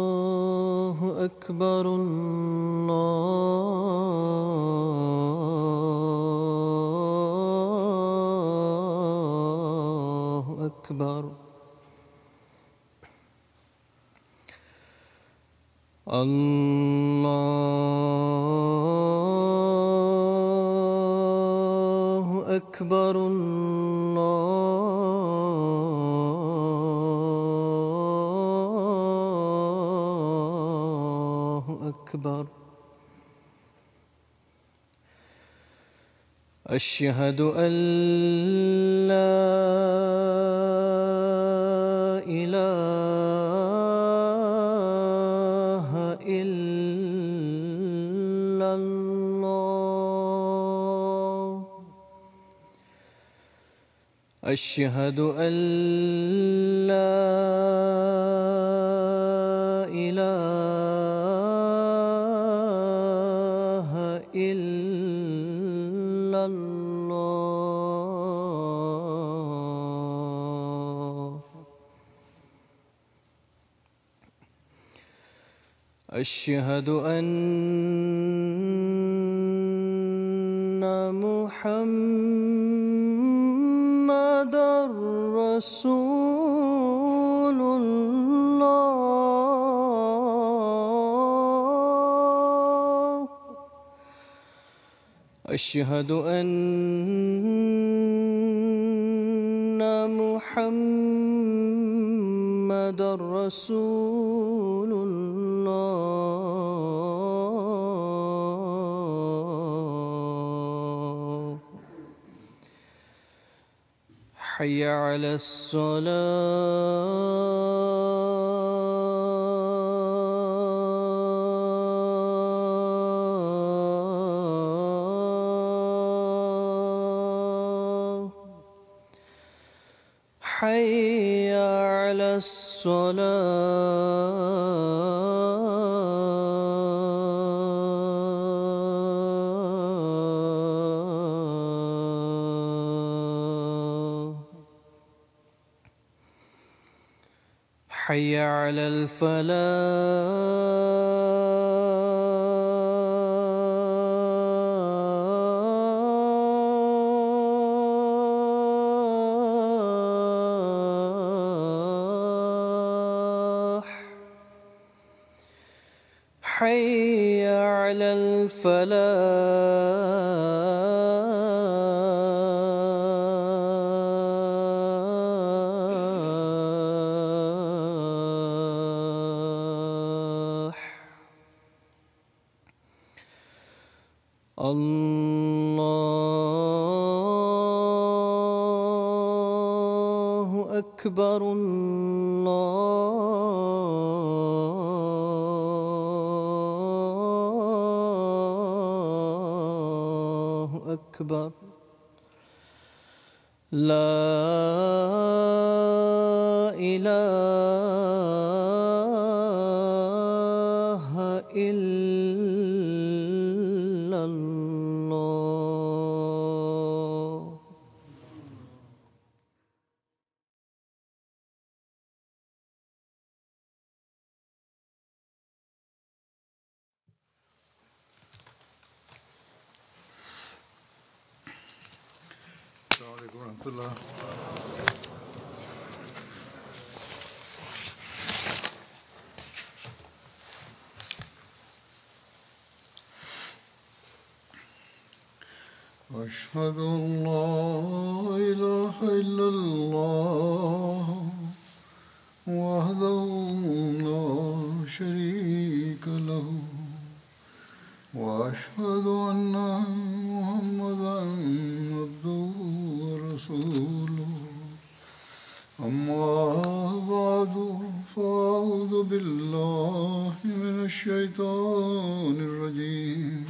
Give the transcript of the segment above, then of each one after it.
اللہ اکبر اللہ اکبر اللہ اکبر اللہ اکبر اشہد ان لا الہ الا اللہ اشہد ان لا الہ الا اللہ اشہد ان محمد رسول اللہ اشہد ان محمد رسول اللہ حی علی الصلاة حی علی الصلاة حی علی الفلاح حی علی الفلاح اللہ اکبر اللہ اکبر لا الہ الا اللہ السلام علیکم ورحمۃ اللہ. أشهد أن لا إله إلا الله وحده لا شريك له وأشهد أن محمدا عبده ورسوله أما بعد فأعوذ بالله من الشيطان الرجيم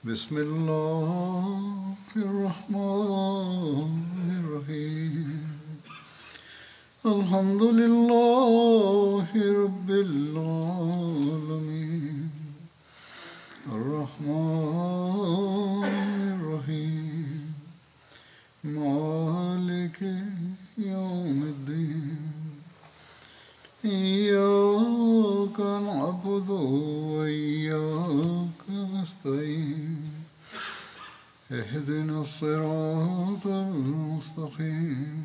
بسم الله الرحمن الرحيم الحمد لله رب العالمين الرحمن الرحيم مالك يوم الدين إياك نعبد وإياك نستعين اهدنا الصراط المستقيم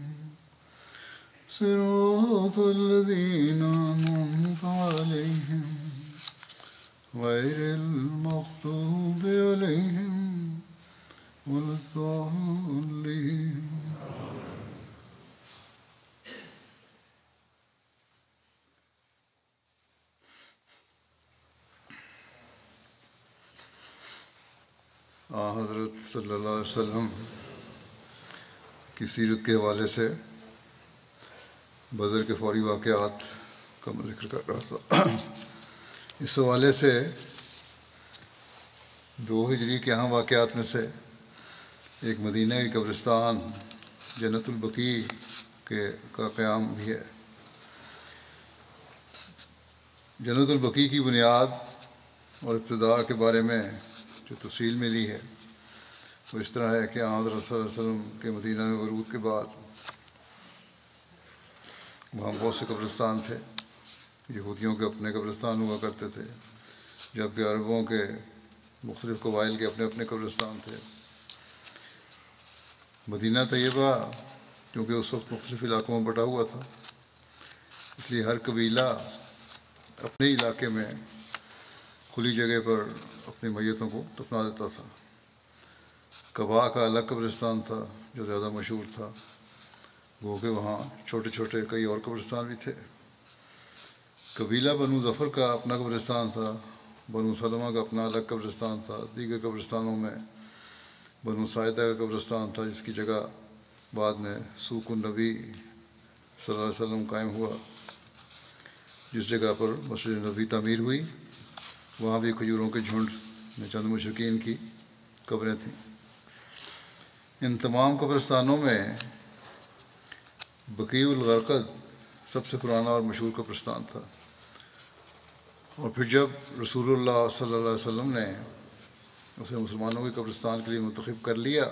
صراط الذين أنعمت عليهم غير المغضوب عليهم ولا الضالين. حضرت صلی اللہ علیہ وسلم کی سیرت کے حوالے سے بدر کے فوری واقعات کا میں ذکر کر رہا تھا. اس حوالے سے 2 ہجری کے اہم واقعات میں سے ایک مدینہ کی قبرستان جنت البقیع کا قیام بھی ہے. جنت البقیع کی بنیاد اور ابتداء کے بارے میں جو تفصیل ملی ہے وہ اس طرح ہے کہ حضرت صلی اللہ علیہ وسلم کے مدینہ میں ورود کے بعد وہاں بہت سے قبرستان تھے. یہودیوں کے اپنے قبرستان ہوا کرتے تھے، جبکہ عربوں کے مختلف قبائل کے اپنے اپنے قبرستان تھے. مدینہ طیبہ کیونکہ اس وقت مختلف علاقوں میں بٹا ہوا تھا، اس لیے ہر قبیلہ اپنے علاقے میں کھلی جگہ پر اپنی میتوں کو دفنا دیتا تھا. قبا کا الگ قبرستان تھا جو زیادہ مشہور تھا، گو کہ وہاں چھوٹے چھوٹے کئی اور قبرستان بھی تھے. قبیلہ بنو ظفر کا اپنا قبرستان تھا، بنو سلمہ کا اپنا الگ قبرستان تھا. دیگر قبرستانوں میں بنو ساعدہ کا قبرستان تھا جس کی جگہ بعد میں سوق النبی صلی اللہ علیہ وسلم قائم ہوا. جس جگہ پر مسجد نبوی تعمیر ہوئی وہاں بھی کھجوروں کے جھنڈ میں چند مشرکین کی قبریں تھیں. ان تمام قبرستانوں میں بقیع الغرقد سب سے پرانا اور مشہور قبرستان تھا. اور پھر جب رسول اللہ صلی اللہ علیہ وسلم نے اسے مسلمانوں کے قبرستان کے لیے منتخب کر لیا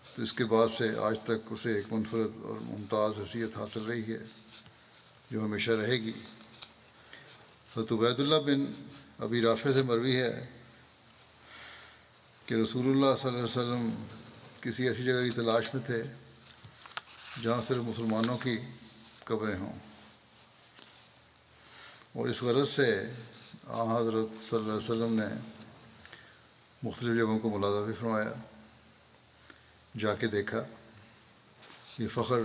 تو اس کے بعد سے آج تک اسے ایک منفرد اور ممتاز حیثیت حاصل رہی ہے جو ہمیشہ رہے گی. حضرت عبید اللہ بن ابی رافع سے مروی ہے کہ رسول اللہ صلی اللہ علیہ وسلم کسی ایسی جگہ کی تلاش میں تھے جہاں صرف مسلمانوں کی قبریں ہوں، اور اس غرض سے حضرت صلی اللہ علیہ وسلم نے مختلف جگہوں کو ملاحظہ بھی فرمایا. جا کے دیکھا یہ فخر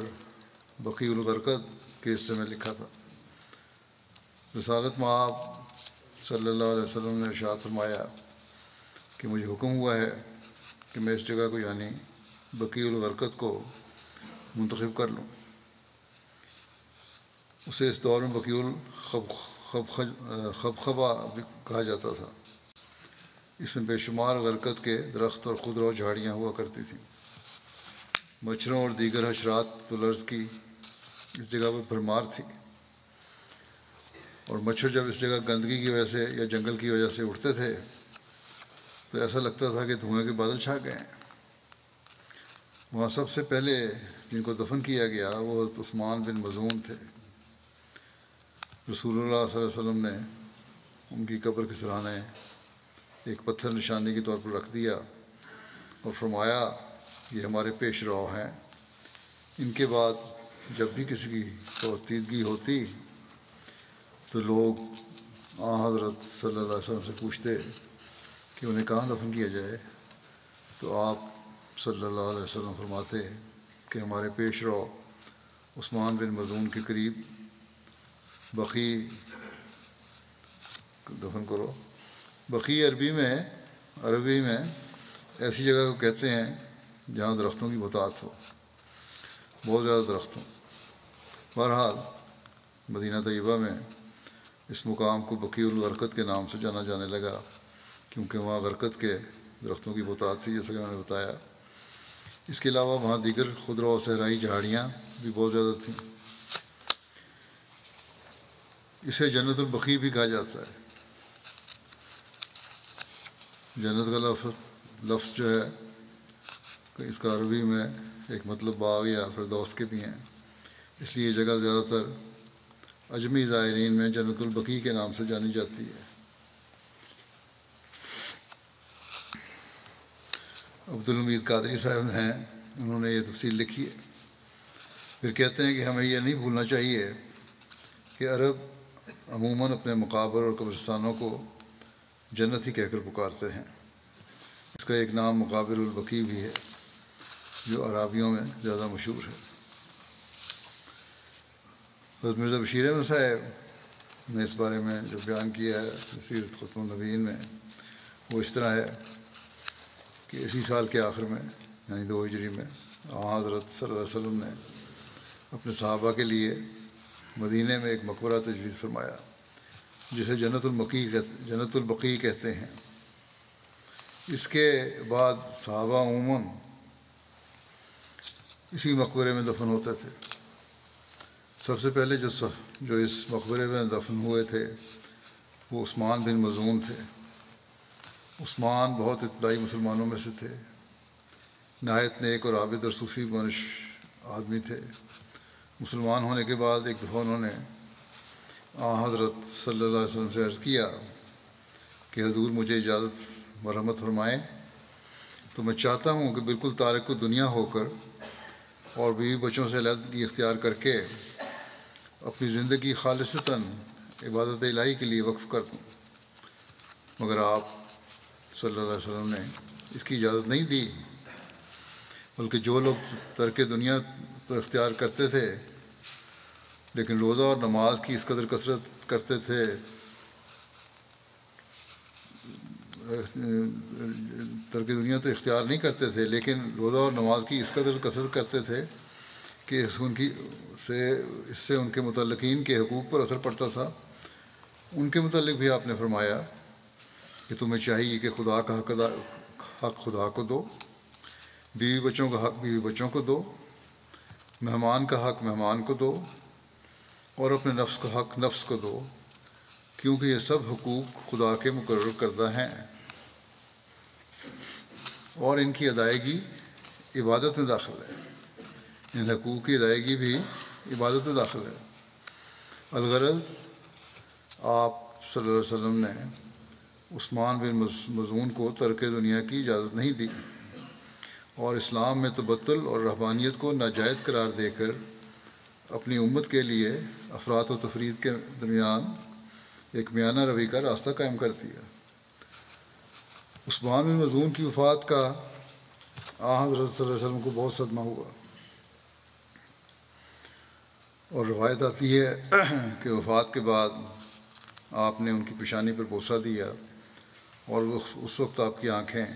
بقیع الغرقد کے حصے میں لکھا تھا. رسالت مآب صلی اللہ علیہ وسلم نے ارشاد فرمایا کہ مجھے حکم ہوا ہے کہ میں اس جگہ کو یعنی بقیع الغرقد کو منتخب کر لوں. اسے اس دور میں بقیع الخبخبہ بھی کہا جاتا تھا. اس میں بے شمار غرقد کے درخت اور خضرا جھاڑیاں ہوا کرتی تھیں. مچھروں اور دیگر حشرات الارض کی اس جگہ پر بھرمار تھی، اور مچھر جب اس جگہ گندگی کی وجہ سے یا جنگل کی وجہ سے اٹھتے تھے تو ایسا لگتا تھا کہ دھوئیں کے بادل چھا گئے ہیں. وہاں سب سے پہلے جن کو دفن کیا گیا وہ حضرت عثمان بن مظعون تھے. رسول اللہ صلی اللہ علیہ وسلم نے ان کی قبر کے سرانے ایک پتھر نشانی کے طور پر رکھ دیا اور فرمایا یہ ہمارے پیش رو ہیں. ان کے بعد جب بھی کسی کی توحیدگی ہوتی تو لوگ حضرت صلی اللہ علیہ وسلم سے پوچھتے کہ انہیں کہاں دفن کیا جائے تو آپ صلی اللہ علیہ وسلم فرماتے کہ ہمارے پیش رو عثمان بن مظعون کے قریب بقیع دفن کرو. بقیع عربی میں ایسی جگہ کو کہتے ہیں جہاں درختوں کی بہتات ہو، بہت زیادہ درخت ہوں. بہرحال مدینہ طیبہ میں اس مقام کو بقیع الغرقد کے نام سے جانا جانے لگا کیونکہ وہاں غرقد کے درختوں کی بہتات تھی جیسا کہ میں نے بتایا. اس کے علاوہ وہاں دیگر خضرا و صحرائی جھاڑیاں بھی بہت زیادہ تھیں. اسے جنت البقیع بھی کہا جاتا ہے۔ جنت کا لفظ جو ہے اس کا عربی میں ایک مطلب باغ یا فردوس کے بھی ہیں، اس لیے یہ جگہ زیادہ تر اجمی زائرین میں جنت البقیع کے نام سے جانی جاتی ہے۔ عبدالحمید قادری صاحب ہیں، انہوں نے یہ تفصیل لکھی ہے۔ پھر کہتے ہیں کہ ہمیں یہ نہیں بھولنا چاہیے کہ عرب عموماً اپنے مقابر اور قبرستانوں کو جنت ہی کہہ کر پکارتے ہیں۔ اس کا ایک نام مقابر البقیع بھی ہے جو عرابیوں میں زیادہ مشہور ہے۔ حضرت مرزا بشیر احمد صاحب نے اس بارے میں جو بیان کیا ہے سیرت ختم النبیین میں، وہ اس طرح ہے کہ اسی سال کے آخر میں یعنی 2 ہجری میں حضرت صلی اللہ علیہ وسلم نے اپنے صحابہ کے لیے مدینہ میں ایک مقبرہ تجویز فرمایا جسے جنت البقیع کہتے ہیں۔ اس کے بعد صحابہ عموماً اسی مقبرے میں دفن ہوتے تھے۔ سب سے پہلے جو اس مقبرے میں دفن ہوئے تھے وہ عثمان بن مظعون تھے۔ عثمان بہت ابتدائی مسلمانوں میں سے تھے، نہایت نیک اور عابد اور صوفی بنش آدمی تھے۔ مسلمان ہونے کے بعد ایک دفعہ انہوں نے حضرت صلی اللہ علیہ وسلم سے عرض کیا کہ حضور مجھے اجازت مرحمت فرمائیں تو میں چاہتا ہوں کہ بالکل تارک دنیا ہو کر اور بیوی بچوں سے علیحدگی اختیار کر کے اپنی زندگی خالصتاً عبادت الہی کے لیے وقف کر دوں، مگر آپ صلی اللہ علیہ وسلم نے اس کی اجازت نہیں دی، بلکہ جو لوگ ترک دنیا تو اختیار کرتے تھے لیکن روزہ اور نماز کی اس قدر کثرت کرتے تھے، ترک دنیا تو اختیار نہیں کرتے تھے لیکن روزہ اور نماز کی اس قدر کثرت کرتے تھے کہ اس سے ان کے متعلقین کے حقوق پر اثر پڑتا تھا۔ ان کے متعلق بھی آپ نے فرمایا کہ تمہیں چاہیے کہ خدا کا حق خدا کو دو، بیوی بچوں کا حق بیوی بچوں کو دو، مہمان کا حق مہمان کو دو اور اپنے نفس کا حق نفس کو دو، کیونکہ یہ سب حقوق خدا کے مقرر کردہ ہیں اور ان کی ادائیگی عبادت میں داخل ہے۔ ان حقوق کی ادائیگی بھی عبادت میں داخل ہے۔ الغرض آپ صلی اللہ علیہ وسلم نے عثمان بن مظعون کو ترک دنیا کی اجازت نہیں دی اور اسلام میں تبتل اور رہبانیت کو ناجائز قرار دے کر اپنی امت کے لیے افراط و تفرید کے درمیان ایک میانہ روی کا راستہ قائم کر دیا۔ عثمان بن مظعون کی وفات کا حضرت صلی اللہ علیہ وسلم کو بہت صدمہ ہوا اور روایت آتی ہے کہ وفات کے بعد آپ نے ان کی پیشانی پر بوسہ دیا اور اس وقت آپ کی آنکھیں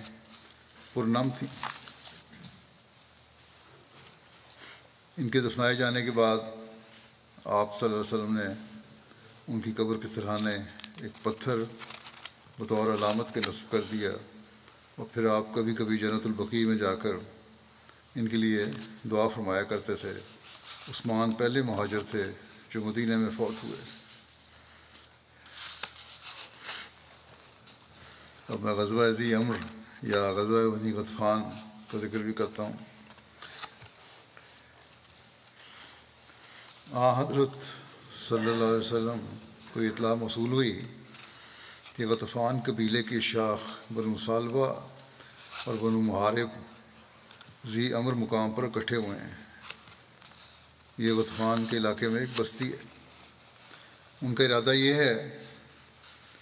پرنم تھیں۔ ان کے دفنائے جانے کے بعد آپ صلی اللہ علیہ وسلم نے ان کی قبر کے سرحانے ایک پتھر بطور علامت کے نصب کر دیا اور پھر آپ کبھی کبھی جنت البقیع میں جا کر ان کے لیے دعا فرمایا کرتے تھے۔ عثمان پہلے مہاجر تھے جو مدینہ میں فوت ہوئے۔ اب میں غزوہ ذی امر یا غزوہ بنی غطفان کا ذکر بھی کرتا ہوں۔ حضرت صلی اللہ علیہ وسلم کو اطلاع موصول ہوئی کہ غطفان قبیلے کی شاخ بنو سالبہ اور بنو محارب ذی امر مقام پر اکٹھے ہوئے ہیں۔ یہ غطفان کے علاقے میں ایک بستی ہے۔ ان کا ارادہ یہ ہے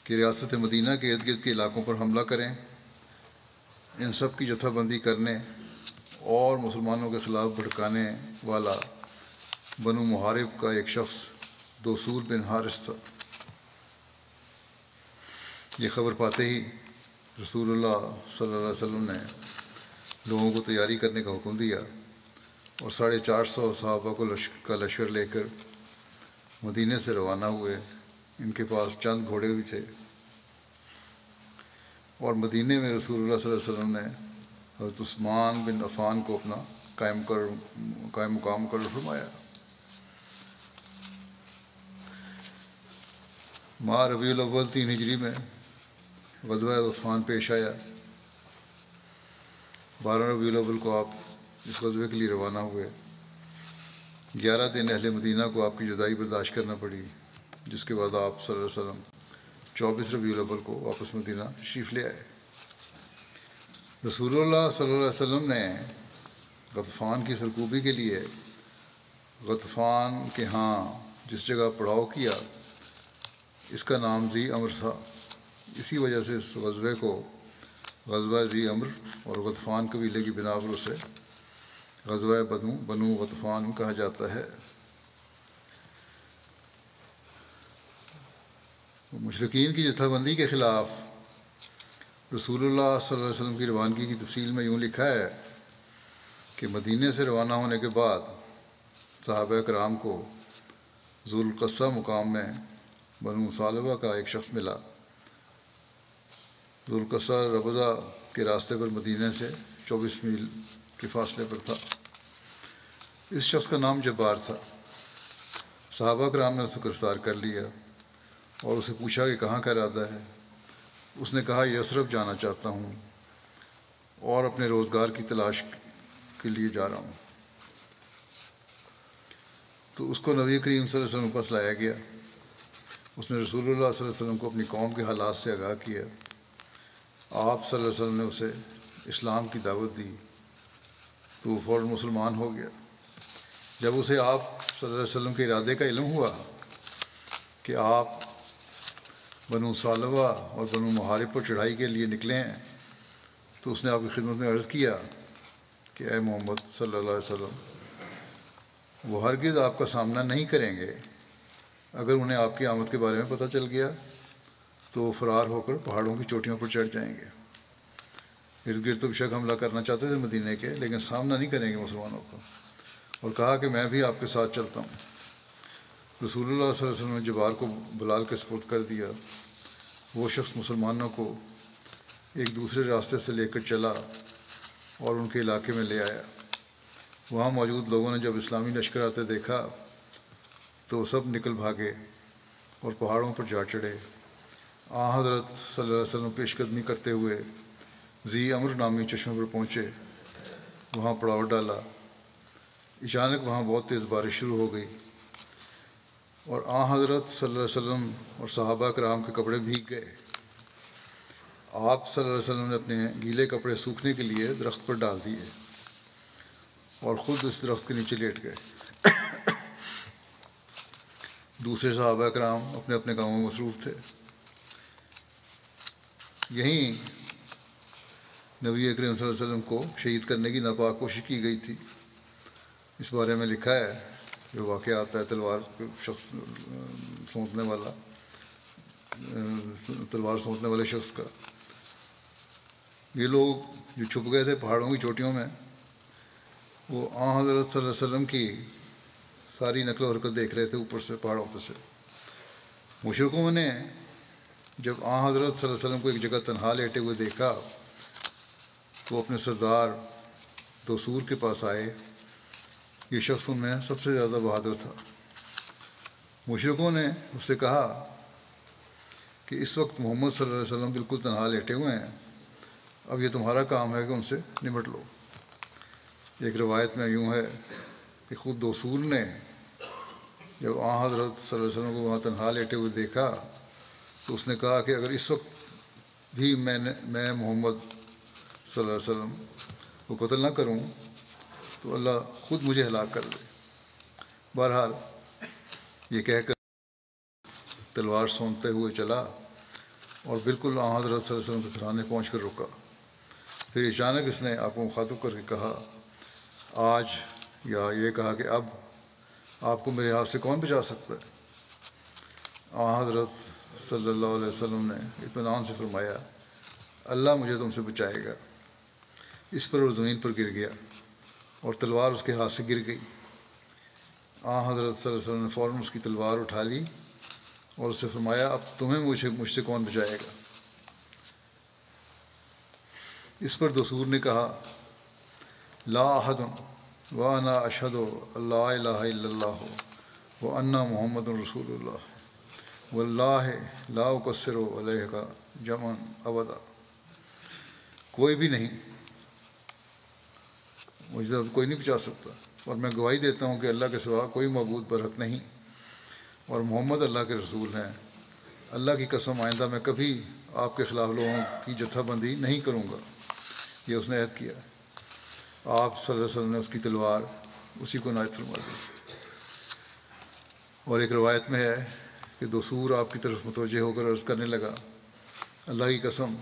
کہ ریاست مدینہ کے ارد گرد کے علاقوں پر حملہ کریں، ان سب کی جتھہ بندی کرنے اور مسلمانوں کے خلاف بھڑکانے والا بنو محارب کا ایک شخص دوسور بن حارث تھا۔ یہ خبر پاتے ہی رسول اللہ صلی اللہ علیہ وسلم نے لوگوں کو تیاری کرنے کا حکم دیا اور 450 صحابہ کا لشکر لے کر مدینے سے روانہ ہوئے۔ ان کے پاس چند گھوڑے بھی تھے اور مدینے میں رسول اللہ صلی اللہ علیہ وسلم نے حضرت عثمان بن عفان کو اپنا قائم مقام مقرر فرمایا۔ ماہ ربیع الاول 3 ہجری میں غزوہ غطفان پیش آیا۔ 12 ربیع الاول کو آپ اس غزوے کے لیے روانہ ہوئے۔ 11 دن اہل مدینہ کو آپ کی جدائی برداشت کرنا پڑی، جس کے بعد آپ صلی اللہ علیہ وسلم 24 ربیع الاول کو واپس مدینہ تشریف لے آئے۔ رسول اللہ صلی اللہ علیہ وسلم نے غطفان کی سرکوبی کے لیے غطفان کے ہاں جس جگہ پڑاؤ کیا، اس کا نام ذی امر تھا۔ اسی وجہ سے اس غزوے کو غزوہ ذی امر اور غطفان قبیلے کی بنا پر اسے غزوہ بنو غطفان کہا جاتا ہے۔ مشرکین کی جتھا بندی کے خلاف رسول اللہ صلی اللہ علیہ وسلم کی روانگی کی تفصیل میں یوں لکھا ہے کہ مدینے سے روانہ ہونے کے بعد صحابہ کرام کو ذوالقصہ مقام میں بنو ثعلبہ کا ایک شخص ملا۔ ذوالقصہ ربضہ کے راستے پر مدینہ سے 24 میل کے فاصلے پر تھا۔ اس شخص کا نام جبار تھا۔ صحابہ کرام نے اسے گرفتار کر لیا اور اسے پوچھا کہ کہاں کا ارادہ ہے۔ اس نے کہا یثرب جانا چاہتا ہوں اور اپنے روزگار کی تلاش کے لیے جا رہا ہوں۔ تو اس کو نبی کریم صلی اللہ علیہ وسلم کے پاس لایا گیا۔ اس نے رسول اللہ صلی اللہ علیہ وسلم کو اپنی قوم کے حالات سے آگاہ کیا۔ آپ صلی اللہ علیہ وسلم نے اسے اسلام کی دعوت دی تو وہ فوراً مسلمان ہو گیا۔ جب اسے آپ صلی اللہ علیہ وسلم کے ارادے کا علم ہوا کہ آپ بنو ثعلبہ اور بنو محارب پر چڑھائی کے لیے نکلے ہیں، تو اس نے آپ کی خدمت میں عرض کیا کہ اے محمد صلی اللہ علیہ وسلم، وہ ہرگز آپ کا سامنا نہیں کریں گے۔ اگر انہیں آپ کی آمد کے بارے میں پتہ چل گیا تو وہ فرار ہو کر پہاڑوں کی چوٹیوں پر چڑھ جائیں گے۔ ارد گرد تو بے شک حملہ کرنا چاہتے تھے مدینے کے، لیکن سامنا نہیں کریں گے مسلمانوں کا، اور کہا کہ میں بھی آپ کے ساتھ چلتا ہوں۔ رسول اللہ صلی اللہ علیہ وسلم نے جبار کو بلال کے سپرد کر دیا۔ وہ شخص مسلمانوں کو ایک دوسرے راستے سے لے کر چلا اور ان کے علاقے میں لے آیا۔ وہاں موجود لوگوں نے جب اسلامی لشکر آتے دیکھا تو سب نکل بھاگے اور پہاڑوں پر جا چڑھے۔ حضرت صلی اللہ علیہ وسلم پیش قدمی کرتے ہوئے ذی امر نامی چشمے پر پہنچے، وہاں پڑاؤ ڈالا۔ اچانک وہاں بہت تیز بارش شروع ہو گئی اور حضرت صلی اللہ علیہ وسلم اور صحابہ کرام کے کپڑے بھیگ گئے۔ آپ صلی اللہ علیہ وسلم نے اپنے گیلے کپڑے سوکھنے کے لیے درخت پر ڈال دیے اور خود اس درخت کے نیچے لیٹ گئے۔ دوسرے صحابہ کرام اپنے اپنے کاموں میں مصروف تھے۔ یہیں نبی اکرم صلی اللہ علیہ وسلم کو شہید کرنے کی ناپاک کوشش کی گئی تھی۔ اس بارے میں لکھا ہے، جو واقعہ آتا ہے تلوار سونتنے والے شخص کا۔ یہ لوگ جو چھپ گئے تھے پہاڑوں کی چوٹیوں میں، وہ حضرت صلی اللہ علیہ وسلم کی ساری نقل و حرکت دیکھ رہے تھے اوپر سے، پہاڑوں پر سے۔ مشرکوں نے جب حضرت صلی اللہ علیہ وسلم کو ایک جگہ تنہا لیٹے ہوئے دیکھا تو اپنے سردار دثور کے پاس آئے۔ یہ شخص ان میں سب سے زیادہ بہادر تھا۔ مشرکوں نے اس سے کہا کہ اس وقت محمد صلی اللہ علیہ وسلم بالکل تنہا لیٹے ہوئے ہیں، اب یہ تمہارا کام ہے کہ ان سے نمٹ لو۔ ایک روایت میں یوں ہے کہ خود دثور نے جب حضرت صلی اللہ علیہ وسلم کو وہاں تنہا لیٹے ہوئے دیکھا تو اس نے کہا کہ اگر اس وقت بھی میں محمد صلی اللہ علیہ وسلم کو قتل نہ کروں تو اللہ خود مجھے ہلاک کر دے۔ بہرحال یہ کہہ کر تلوار سونتے ہوئے چلا اور بالکل حضرت صلی اللہ علیہ وسلم کے سرانے پہنچ کر رکا۔ پھر اچانک اس نے آپ کو مخاطب کر کے کہا آج، یا یہ کہا کہ اب آپ کو میرے ہاتھ سے کون بچا سکتا ہے؟ حضرت صلی اللہ علیہ وسلم نے اطمینان سے فرمایا اللہ مجھے تم سے بچائے گا۔ اس پر وہ زمین پر گر گیا اور تلوار اس کے ہاتھ سے گر گئی۔ حضرت صلی اللہ علیہ وسلم نے فوراً اس کی تلوار اٹھا لی اور اس سے فرمایا اب تمہیں مجھ سے کون بچائے گا؟ اس پر دثور نے کہا لا احد وانا اشہد اللہ الہ الا اللہ وان محمد رسول اللہ، واللہ لا اقصر علیہ کا جمع ابدا، کوئی بھی نہیں، مجھے کوئی نہیں بچا سکتا، اور میں گواہی دیتا ہوں کہ اللہ کے سوا کوئی معبود برحق نہیں، اور محمد اللہ کے رسول ہیں۔ اللہ کی قسم آئندہ میں کبھی آپ کے خلاف لوگوں کی جتھا بندی نہیں کروں گا۔ یہ اس نے عہد کیا۔ آپ صلی اللہ علیہ وسلم نے اس کی تلوار اسی کو عنایت فرما دی۔ اور ایک روایت میں ہے کہ دثور آپ کی طرف متوجہ ہو کر عرض کرنے لگا، اللہ کی قسم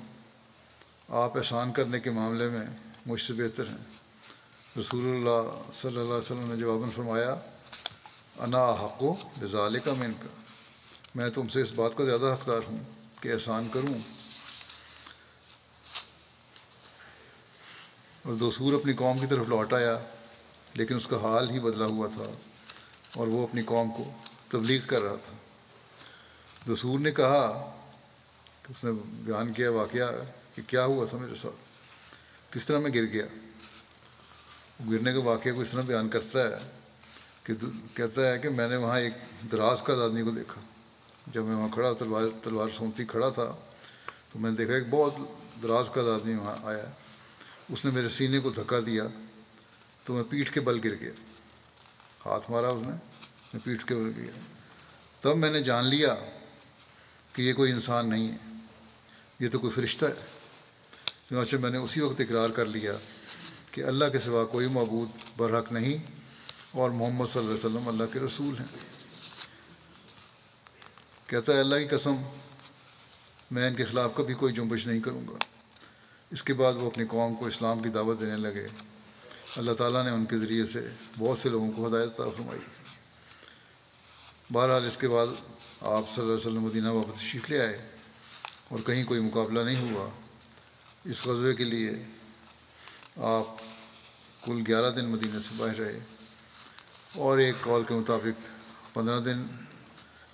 آپ احسان کرنے کے معاملے میں مجھ سے بہتر ہیں۔ رسول اللہ صلی اللہ علیہ وسلم نے جواباً فرمایا، انا احق بذالک منک، میں تم سے اس بات کا زیادہ حقدار ہوں کہ احسان کروں۔ اور دثور اپنی قوم کی طرف لوٹ آیا، لیکن اس کا حال ہی بدلا ہوا تھا اور وہ اپنی قوم کو تبلیغ کر رہا تھا۔ دثور نے کہا کہ اس نے بیان کیا واقعہ کہ کیا ہوا تھا میرے ساتھ، کس طرح میں گر گیا۔ گرنے کے واقعے کو اس طرح بیان کرتا ہے کہ کہتا ہے کہ میں نے وہاں ایک دراز قد آدمی کو دیکھا۔ جب میں وہاں کھڑا تلوار سونتی کھڑا تھا تو میں نے دیکھا ایک بہت دراز قد آدمی وہاں آیا، اس نے میرے سینے کو دھکا دیا تو میں پیٹھ کے بل گر گیا، ہاتھ مارا اس نے، میں پیٹھ کے بل گیا۔ تب میں نے جان لیا کہ یہ کوئی انسان نہیں ہے، یہ تو کوئی فرشتہ ہے۔ چنانچہ میں نے اسی وقت اقرار کر لیا کہ اللہ کے سوا کوئی معبود برحق نہیں اور محمد صلی اللہ علیہ وسلم اللہ کے رسول ہیں۔ کہتا ہے اللہ کی قسم میں ان کے خلاف کبھی کوئی جنبش نہیں کروں گا۔ اس کے بعد وہ اپنی قوم کو اسلام کی دعوت دینے لگے۔ اللہ تعالیٰ نے ان کے ذریعے سے بہت سے لوگوں کو ہدایت عطا فرمائی۔ بہرحال اس کے بعد آپ صلی اللہ علیہ وسلم مدینہ واپس تشریف لے آئے اور کہیں کوئی مقابلہ نہیں ہوا۔ اس غزوے کے لیے آپ کل 11 دن مدینہ سے باہر رہے، اور ایک قول کے مطابق 15 دن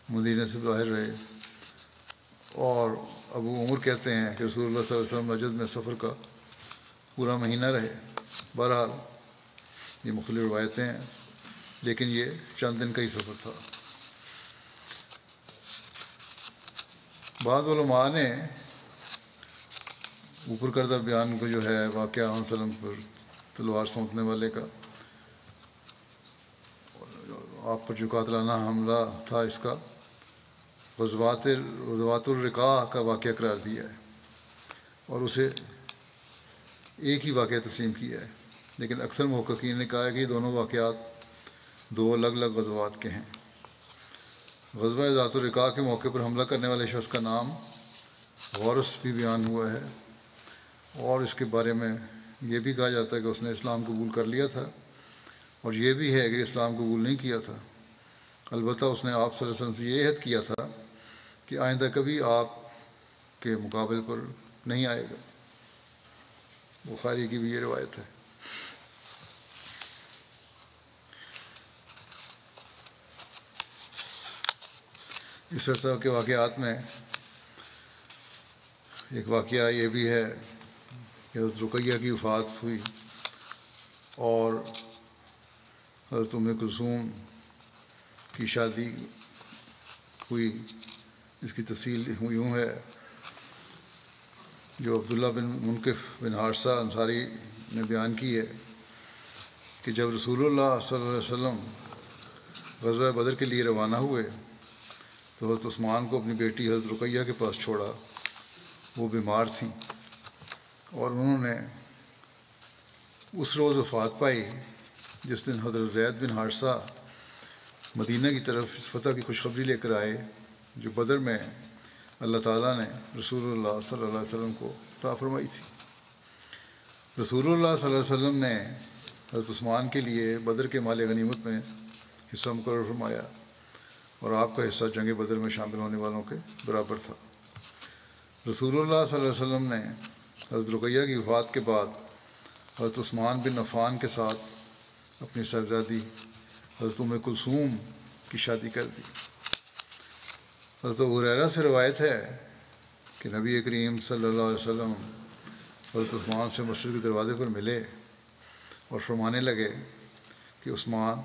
مدینہ سے باہر رہے۔ اور ابو عمر کہتے ہیں کہ رسول اللہ صلی اللہ علیہ وسلم نجد میں سفر کا پورا مہینہ رہے۔ بہرحال یہ مختلف روایتیں ہیں، لیکن یہ چند دن کا ہی سفر تھا۔ بعض علماء نے اوپر کردہ بیان کو جو ہے واقعہ علیہ وسلم پر تلوار سونپنے والے کا، آپ پر جو قاتلانہ حملہ تھا، اس کا غزوات الرقاع کا واقعہ قرار دیا ہے اور اسے ایک ہی واقعہ تسلیم کیا ہے، لیکن اکثر محققین نے کہا ہے کہ یہ دونوں واقعات دو الگ الگ غزوات کے ہیں۔ غزوہ ذات الرقاع کے موقع پر حملہ کرنے والے شخص کا نام غورث بھی بیان ہوا ہے، اور اس کے بارے میں یہ بھی کہا جاتا ہے کہ اس نے اسلام قبول کر لیا تھا، اور یہ بھی ہے کہ اسلام قبول نہیں کیا تھا، البتہ اس نے آپ صلی اللہ علیہ وسلم سے یہ عہد کیا تھا کہ آئندہ کبھی آپ کے مقابل پر نہیں آئے گا۔ بخاری کی بھی یہ روایت ہے۔ اس طرح کے واقعات میں ایک واقعہ یہ بھی ہے کہ حضرت رقیہ کی وفات ہوئی اور حضرت ام کلثوم کی شادی ہوئی۔ اس کی تفصیل یوں ہے، جو عبداللہ بن منقف بن حارثہ انصاری نے بیان کی ہے کہ جب رسول اللہ صلی اللہ علیہ وسلم غزوہ بدر کے لیے روانہ ہوئے تو حضرت عثمان کو اپنی بیٹی حضرت رقیہ کے پاس چھوڑا۔ وہ بیمار تھیں اور انہوں نے اس روز وفات پائی جس دن حضرت زید بن حارثہ مدینہ کی طرف اس فتح کی خوشخبری لے کر آئے جو بدر میں اللہ تعالیٰ نے رسول اللہ صلی اللہ علیہ وسلم کو عطا فرمائی تھی۔ رسول اللہ صلی اللہ علیہ وسلم نے حضرت عثمان کے لیے بدر کے مال غنیمت میں حصہ مقرر فرمایا، اور آپ کا حصہ جنگ بدر میں شامل ہونے والوں کے برابر تھا۔ رسول اللہ صلی اللہ علیہ وسلم نے حضرت رقیہ کی وفات کے بعد حضرت عثمان بن عفان کے ساتھ اپنی صاحبزادی حضرت ام کلثوم کی شادی کر دی۔ حضرت ابو ہریرہ سے روایت ہے کہ نبی کریم صلی اللہ علیہ وسلم حضرت عثمان سے مسجد کے دروازے پر ملے اور فرمانے لگے کہ عثمان،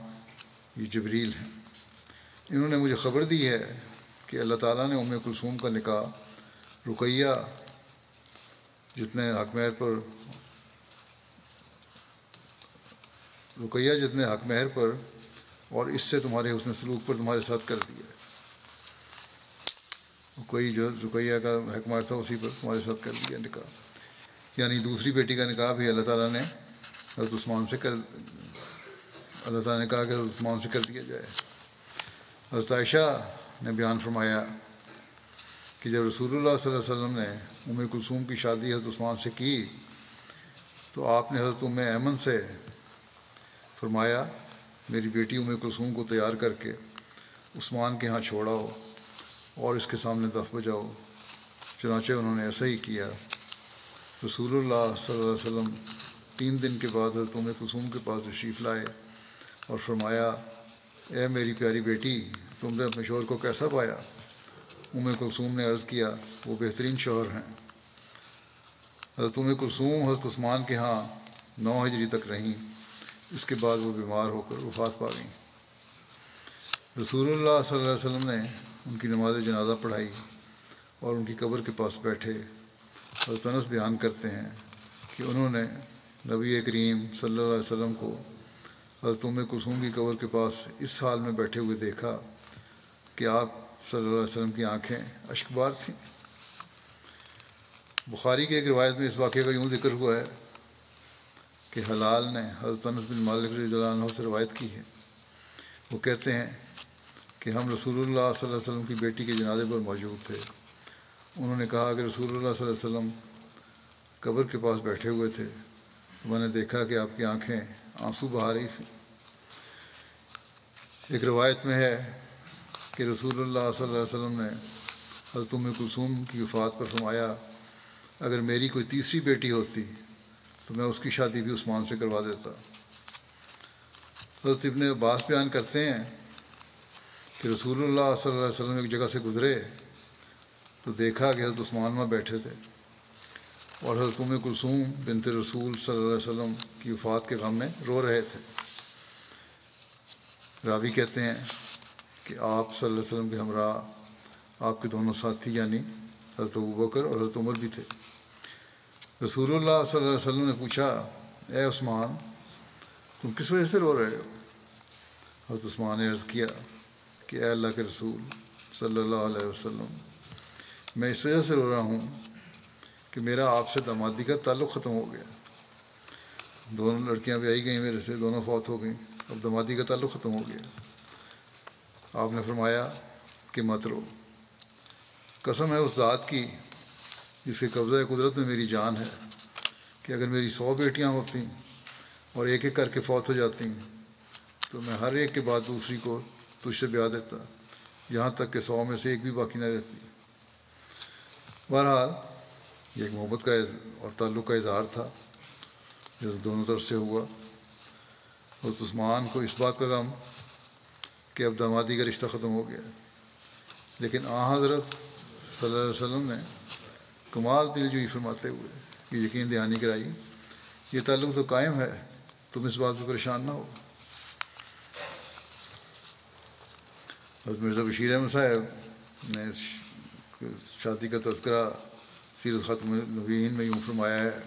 یہ جبریل ہیں، انہوں نے مجھے خبر دی ہے کہ اللہ تعالیٰ نے کلثوم کا نکاح رقیہ جتنے حق مہر پر اور اس سے تمہارے حسن سلوک پر تمہارے ساتھ کر دیا ہے. کوئی جو رقیہ کا حق مہر تھا اسی پر تمہارے ساتھ کر دیا نکاح. یعنی دوسری بیٹی کا نکاح بھی اللہ تعالیٰ نے حضرت عثمان سے اللہ تعالیٰ نے کہا کہ حضرت عثمان سے کر دیا جائے. حضرت عائشہ نے بیان فرمایا کہ جب رسول اللہ صلی اللہ علیہ وسلم نے کلثوم کی شادی حضرت عثمان سے کی تو آپ نے حضرت ایمن سے فرمایا میری بیٹی کلثوم کو تیار کر کے عثمان کے ہاں چھوڑاؤ اور اس کے سامنے دف بجاؤ. چنانچہ انہوں نے ایسا ہی کیا. رسول اللہ صلی اللہ علیہ وسلم 3 دن کے بعد حضرت کلثوم کے پاس تشریف لائے اور فرمایا اے میری پیاری بیٹی تم نے اپنے شوہر کو کیسا پایا؟ کلثوم نے عرض کیا وہ بہترین شوہر ہیں. حضرت کلثوم حضرت عثمان کے ہاں 9 ہجری تک رہیں. اس کے بعد وہ بیمار ہو کر وفات پا گئیں. رسول اللہ صلی اللہ علیہ وسلم نے ان کی نماز جنازہ پڑھائی اور ان کی قبر کے پاس بیٹھے. حضرت انس بیان کرتے ہیں کہ انہوں نے نبی کریم صلی اللہ علیہ وسلم کو حضرت کلثوم کی قبر کے پاس اس حال میں بیٹھے ہوئے دیکھا کہ آپ صلی اللہ علیہ وسلم کی آنکھیں اشکبار تھیں. بخاری کی ایک روایت میں اس واقعے کا یوں ذکر ہوا ہے کہ حلال نے حضرت انس بن مالک رضی اللہ عنہ سے روایت کی ہے. وہ کہتے ہیں کہ ہم رسول اللہ صلی اللہ علیہ وسلم کی بیٹی کے جنازے پر موجود تھے. انہوں نے کہا کہ رسول اللہ صلی اللہ علیہ وسلم قبر کے پاس بیٹھے ہوئے تھے تو میں نے دیکھا کہ آپ کی آنکھیں آنسو بہا رہی تھیں. ایک روایت میں ہے کہ رسول اللہ صلی اللہ علیہ وسلم نے حضرت کلثوم کی وفات پر فرمایا اگر میری کوئی تیسری بیٹی ہوتی تو میں اس کی شادی بھی عثمان سے کروا دیتا. حضرت ابن عباس بیان کرتے ہیں کہ رسول اللہ صلی اللہ علیہ وسلم ایک جگہ سے گزرے تو دیکھا کہ حضرت عثمان وہاں بیٹھے تھے اور حضرت کلثوم بنت رسول صلی اللہ علیہ وسلم کی وفات کے غم میں رو رہے تھے. راوی کہتے ہیں کہ آپ صلی اللہ علیہ وسلم کے ہمراہ آپ کے دونوں ساتھی یعنی حضرت ابوبکر اور حضرت عمر بھی تھے. رسول اللہ صلی اللہ علیہ وسلم نے پوچھا اے عثمان تم کس وجہ سے رو رہے ہو؟ حضرت عثمان نے عرض کیا کہ اے اللہ کے رسول صلی اللہ علیہ وسلم میں اس وجہ سے رو رہا ہوں کہ میرا آپ سے دامادی کا تعلق ختم ہو گیا. دونوں لڑکیاں بھی آئی گئیں میرے سے, دونوں فوت ہو گئیں, اب دامادی کا تعلق ختم ہو گیا. آپ نے فرمایا کہ مت رو, قسم ہے اس ذات کی جس کے قبضہ قدرت میں میری جان ہے کہ اگر میری 100 بیٹیاں ہوتیں اور ایک ایک کر کے فوت ہو جاتی تو میں ہر ایک کے بعد دوسری کو تجھ سے بیاہ دیتا یہاں تک کہ 100 میں سے ایک بھی باقی نہ رہتی. بہرحال یہ ایک محبت کا اور تعلق کا اظہار تھا جو دونوں طرف سے ہوا. حضرت عثمان کو اس بات کا غم کہ اب دامادی کا رشتہ ختم ہو گیا, لیکن حضرت صلی اللہ علیہ وسلم نے کمال دل جوئی فرماتے ہوئے یہ یقین دہانی کرائی یہ تعلق تو قائم ہے, تم اس بات پہ پریشان نہ ہو. حضرت مرزا بشیر احمد صاحب نے شادی کا تذکرہ سیرت ختم النبیین میں یوں فرمایا ہے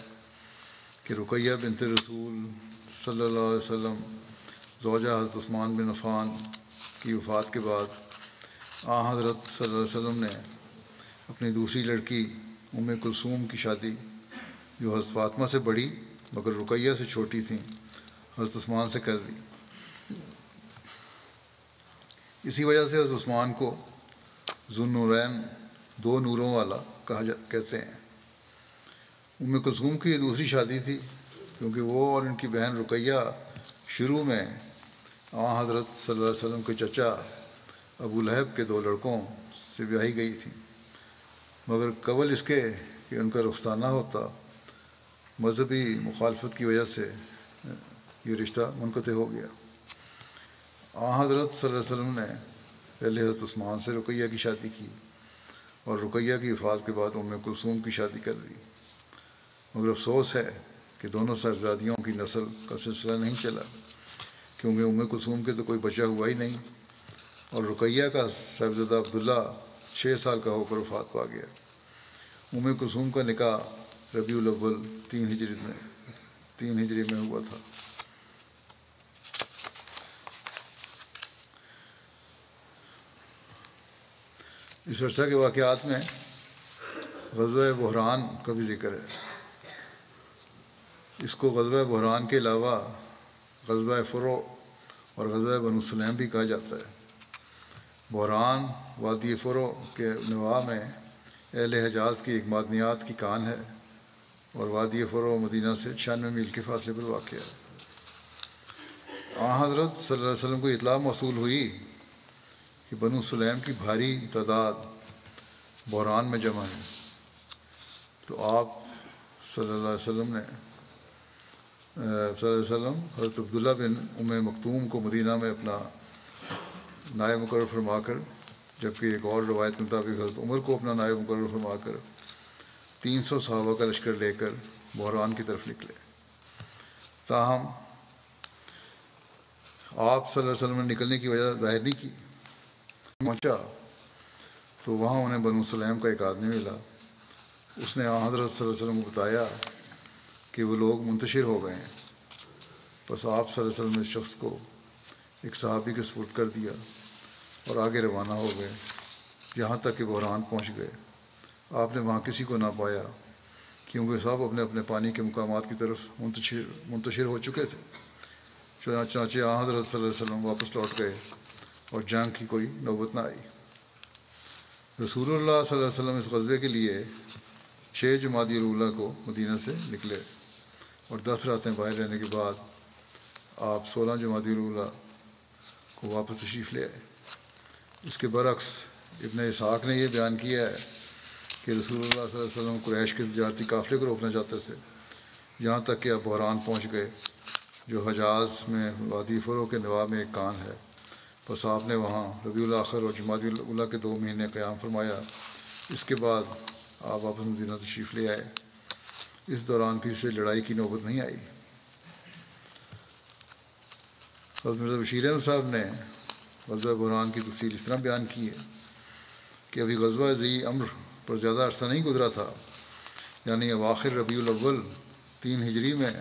کہ رقیہ بنت رسول صلی اللہ علیہ وسلم زوجہ حضرت عثمان بن عفان کی وفات کے بعد حضرت صلی اللہ علیہ وسلم نے اپنی دوسری لڑکی کلثوم کی شادی جو حضرت فاطمہ سے بڑی مگر رقیہ سے چھوٹی تھیں حضرت عثمان سے کر دی. اسی وجہ سے حضرت عثمان کو ذو النورین 2 نوروں والا کہتے ہیں. کلثوم کی یہ دوسری شادی تھی کیونکہ وہ اور ان کی بہن رقیہ شروع میں حضرت صلی اللہ علیہ وسلم کے چچا ابو لہب کے 2 لڑکوں سے بیاہی گئی تھی, مگر قبل اس کے کہ ان کا رخصتانہ ہوتا مذہبی مخالفت کی وجہ سے یہ رشتہ منقطع ہو گیا. حضرت صلی اللہ علیہ وسلم نے پہلے حضرت عثمان سے رقیہ کی شادی کی اور رقیہ کی وفات کے بعد کلثوم کی شادی کر دی, مگر افسوس ہے کہ دونوں صاحبزادیوں کی نسل کا سلسلہ نہیں چلا کیونکہ کلثوم کے تو کوئی بچہ ہوا ہی نہیں اور رقیہ کا صاحبزادہ عبداللہ 6 سال کا ہو کر وفات پا گیا۔ کلثوم کا نکاح ربیع الاول 3 ہجری میں ہوا تھا۔ اس عرصہ کے واقعات میں غزوہ بحران کا بھی ذکر ہے۔ اس کو غزوہ بحران کے علاوہ غزوہ فرو اور غزوہ بنو سلیم بھی کہا جاتا ہے۔ بحران وادی فرو کے نواح میں اہل حجاز کی ایک معدنیات کی کان ہے اور وادی فرو مدینہ سے 96 میل کے فاصلے پر واقع ہے۔ حضرت صلی اللہ علیہ وسلم کو اطلاع موصول ہوئی کہ بنو سلیم کی بھاری تعداد بحران میں جمع ہے، تو آپ صلی اللہ علیہ وسلم حضرت عبداللہ بن مکتوم کو مدینہ میں اپنا نائب مقرر فرما کر، جبکہ ایک اور روایت کے مطابق حضرت عمر کو اپنا نائب مقرر فرما کر 300 صحابہ کا لشکر لے کر بحران کی طرف نکلے۔ تاہم آپ صلی اللہ علیہ وسلم نے نکلنے کی وجہ ظاہر نہیں کی۔ پہنچا تو وہاں انہیں بنو سلیم کا ایک آدمی ملا۔ اس نے حضرت صلی اللہ علیہ وسلم کو بتایا کہ وہ لوگ منتشر ہو گئے ہیں۔ بس آپ صلی اللہ علیہ وسلم نے اس شخص کو ایک صحابی کے سپرد کر دیا اور آگے روانہ ہو گئے، یہاں تک کہ بحران پہنچ گئے۔ آپ نے وہاں کسی کو نہ پایا کیونکہ سب اپنے اپنے پانی کے مقامات کی طرف منتشر ہو چکے تھے۔ چنانچہ حضرت صلی اللہ علیہ وسلم واپس لوٹ گئے اور جنگ کی کوئی نوبت نہ آئی۔ رسول اللہ صلی اللہ علیہ وسلم اس غزوے کے لیے 6 جمادی الاولیٰ کو مدینہ سے نکلے اور 10 راتیں باہر رہنے کے بعد آپ 16 جمادی الاولیٰ کو واپس تشریف لے آئے۔ اس کے برعکس ابن اسحاق نے یہ بیان کیا ہے کہ رسول اللہ صلی اللہ علیہ وسلم قریش کے تجارتی قافلے کو روکنا چاہتے تھے، یہاں تک کہ آپ بحران پہنچ گئے جو حجاز میں وادی فرو کے نواح میں ایک کان ہے۔ بس آپ نے وہاں ربیع الاخر اور جمادی الاولیٰ کے 2 مہینے قیام فرمایا۔ اس کے بعد آپ واپس مدینہ تشریف لے آئے۔ اس دوران کسی سے لڑائی کی نوبت نہیں آئی۔ حضرت مرزا بشیر احمد صاحب نے غزوہ بحران کی تفصیل اس طرح بیان کی ہے کہ ابھی غزوہ ذی امر پر زیادہ عرصہ نہیں گزرا تھا، یعنی اواخر ربیع الاول 3 ہجری میں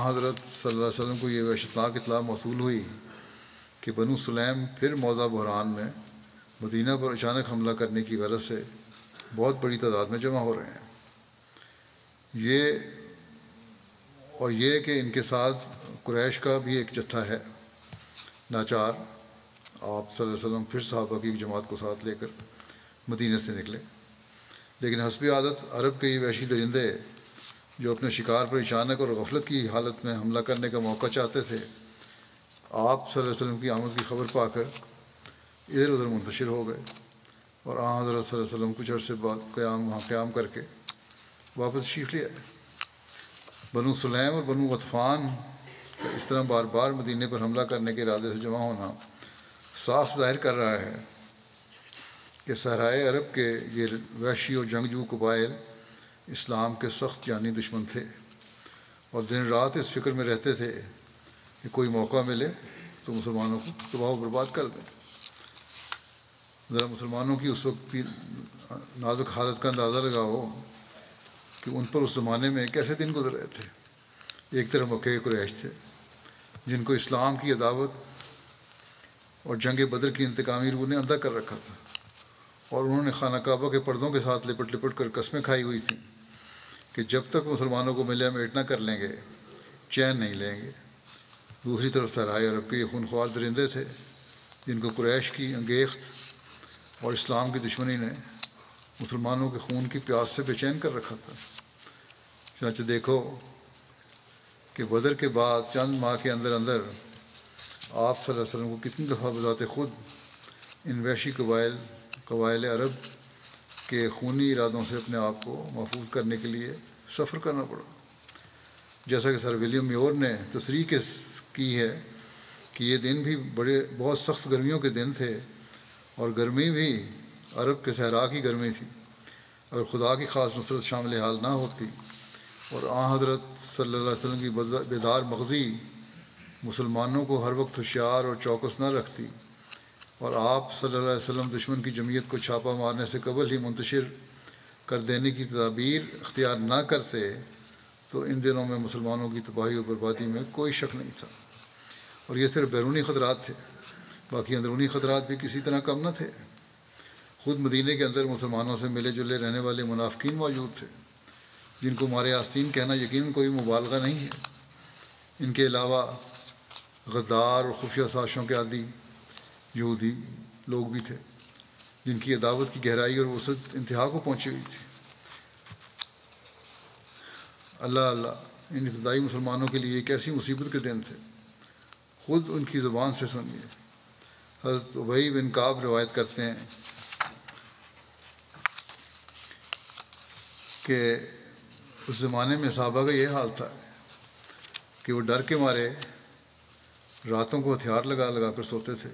حضرت صلی اللہ علیہ وسلم کو یہ وحشتناک اطلاع موصول ہوئی کہ بنو سلیم پھر موضع بحران میں مدینہ پر اچانک حملہ کرنے کی غرض سے بہت بڑی تعداد میں جمع ہو رہے ہیں۔ یہ کہ ان کے ساتھ قریش کا بھی ایک جتھا ہے۔ ناچار آپ صلی اللہ علیہ وسلم پھر صحابہ کی ایک جماعت کو ساتھ لے کر مدینہ سے نکلے، لیکن حسب عادت عرب کے یہ وحشی درندے جو اپنے شکار پر اچانک اور غفلت کی حالت میں حملہ کرنے کا موقع چاہتے تھے، آپ صلی اللہ علیہ وسلم کی آمد کی خبر پا کر ادھر ادھر منتشر ہو گئے اور حضرت صلی اللہ علیہ وسلم کچھ عرصے بعد وہاں قیام کر کے واپس تشریف لے آئے۔ بنو سلیم اور بنو غطفان کا اس طرح بار بار مدینے پر حملہ کرنے کے ارادے سے جمع ہونا صاف ظاہر کر رہا ہے کہ صحرائے عرب کے یہ وحشی اور جنگجو قبائل اسلام کے سخت جانی دشمن تھے اور دن رات اس فکر میں رہتے تھے کہ کوئی موقع ملے تو مسلمانوں کو تباہ و برباد کر دیں۔ ذرا مسلمانوں کی اس وقت کی نازک حالت کا اندازہ لگاؤ کہ ان پر اس زمانے میں کیسے دن گزر رہے تھے۔ ایک طرف مکہ کے قریش تھے جن کو اسلام کی عداوت اور جنگ بدر کی انتقامی روح نے اندھا کر رکھا تھا، اور انہوں نے خانہ کعبہ کے پردوں کے ساتھ لپٹ لپٹ کر قسمیں کھائی ہوئی تھیں کہ جب تک مسلمانوں کو ملے میٹ نہ کر لیں گے چین نہیں لیں گے۔ دوسری طرف صحرائے عرب کے یہ خونخوار درندے تھے جن کو قریش کی انگیخت اور اسلام کی دشمنی نے مسلمانوں کے خون کی پیاس سے بے چین کر رکھا تھا۔ چنانچہ دیکھو کہ بدر کے بعد چند ماہ کے اندر اندر آپ صلی اللہ علیہ وسلم کو کتنی دفعہ بذات خود ان وحشی قبائل عرب کے خونی ارادوں سے اپنے آپ کو محفوظ کرنے کے لیے سفر کرنا پڑا۔ جیسا کہ سر ولیم میور نے تصریح کی ہے کہ یہ دن بھی بہت سخت گرمیوں کے دن تھے، اور گرمی بھی عرب کے صحرا کی گرمی تھی۔ اگر خدا کی خاص نصرت شامل حال نہ ہوتی اور حضرت صلی اللہ علیہ وسلم کی بیدار مغزی مسلمانوں کو ہر وقت ہوشیار اور چوکس نہ رکھتی اور آپ صلی اللہ علیہ وسلم دشمن کی جمعیت کو چھاپا مارنے سے قبل ہی منتشر کر دینے کی تدابیر اختیار نہ کرتے تو ان دنوں میں مسلمانوں کی تباہی و بربادی میں کوئی شک نہیں تھا۔ اور یہ صرف بیرونی خطرات تھے، باقی اندرونی خطرات بھی کسی طرح کم نہ تھے۔ خود مدینہ کے اندر مسلمانوں سے ملے جلے رہنے والے منافقین موجود تھے، جن کو مارے آستین کہنا یقیناً کوئی مبالغہ نہیں ہے۔ ان کے علاوہ غدار اور خفیہ سازشوں کے عادی یہودی لوگ بھی تھے، جن کی عداوت کی گہرائی اور وسعت انتہا کو پہنچی ہوئی تھی۔ اللہ ان ابتدائی مسلمانوں کے لیے ایک ایسی مصیبت کے دن تھے، خود ان کی زبان سے سنیے۔ حضرت ابی بن کعب روایت کرتے ہیں کہ اس زمانے میں صحابہ کا یہ حال تھا کہ وہ ڈر کے مارے راتوں کو ہتھیار لگا لگا کر سوتے تھے،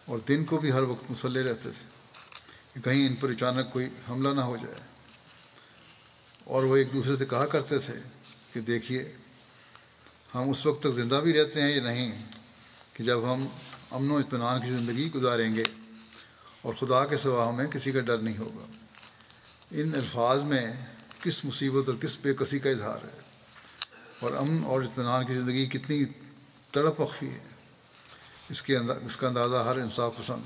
اور دن کو بھی ہر وقت مسلح رہتے تھے کہ کہیں ان پر اچانک کوئی حملہ نہ ہو جائے۔ اور وہ ایک دوسرے سے کہا کرتے تھے کہ دیکھیے، ہم اس وقت تک زندہ بھی رہتے ہیں یا نہیں کہ جب ہم امن و اطمینان کی زندگی گزاریں گے، اور خدا کے سوا ہمیں کسی کا ڈر نہیں ہوگا۔ ان الفاظ میں کس مصیبت اور کس بے کسی کا اظہار ہے، اور امن اور اطمینان کی زندگی کتنی تڑپ مخفی ہے، اس کا اندازہ ہر انصاف پسند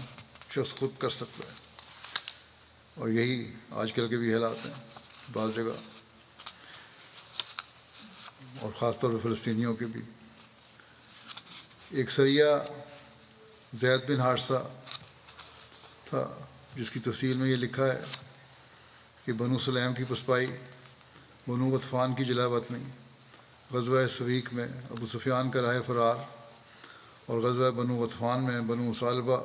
شخص خود کر سکتا ہے۔ اور یہی آج کل کے بھی حالات ہیں بعض جگہ، اور خاص طور پہ فلسطینیوں کے بھی۔ ایک سریہ زید بن حارثہ تھا، جس کی تفصیل میں یہ لکھا ہے کہ بنو سلیم کی پسپائی، بنو غطفان کی جلا وطنی، غزوہ سویق میں ابو سفیان کا راہ فرار، اور غزوہ بنو غطفان میں بنو مصالبہ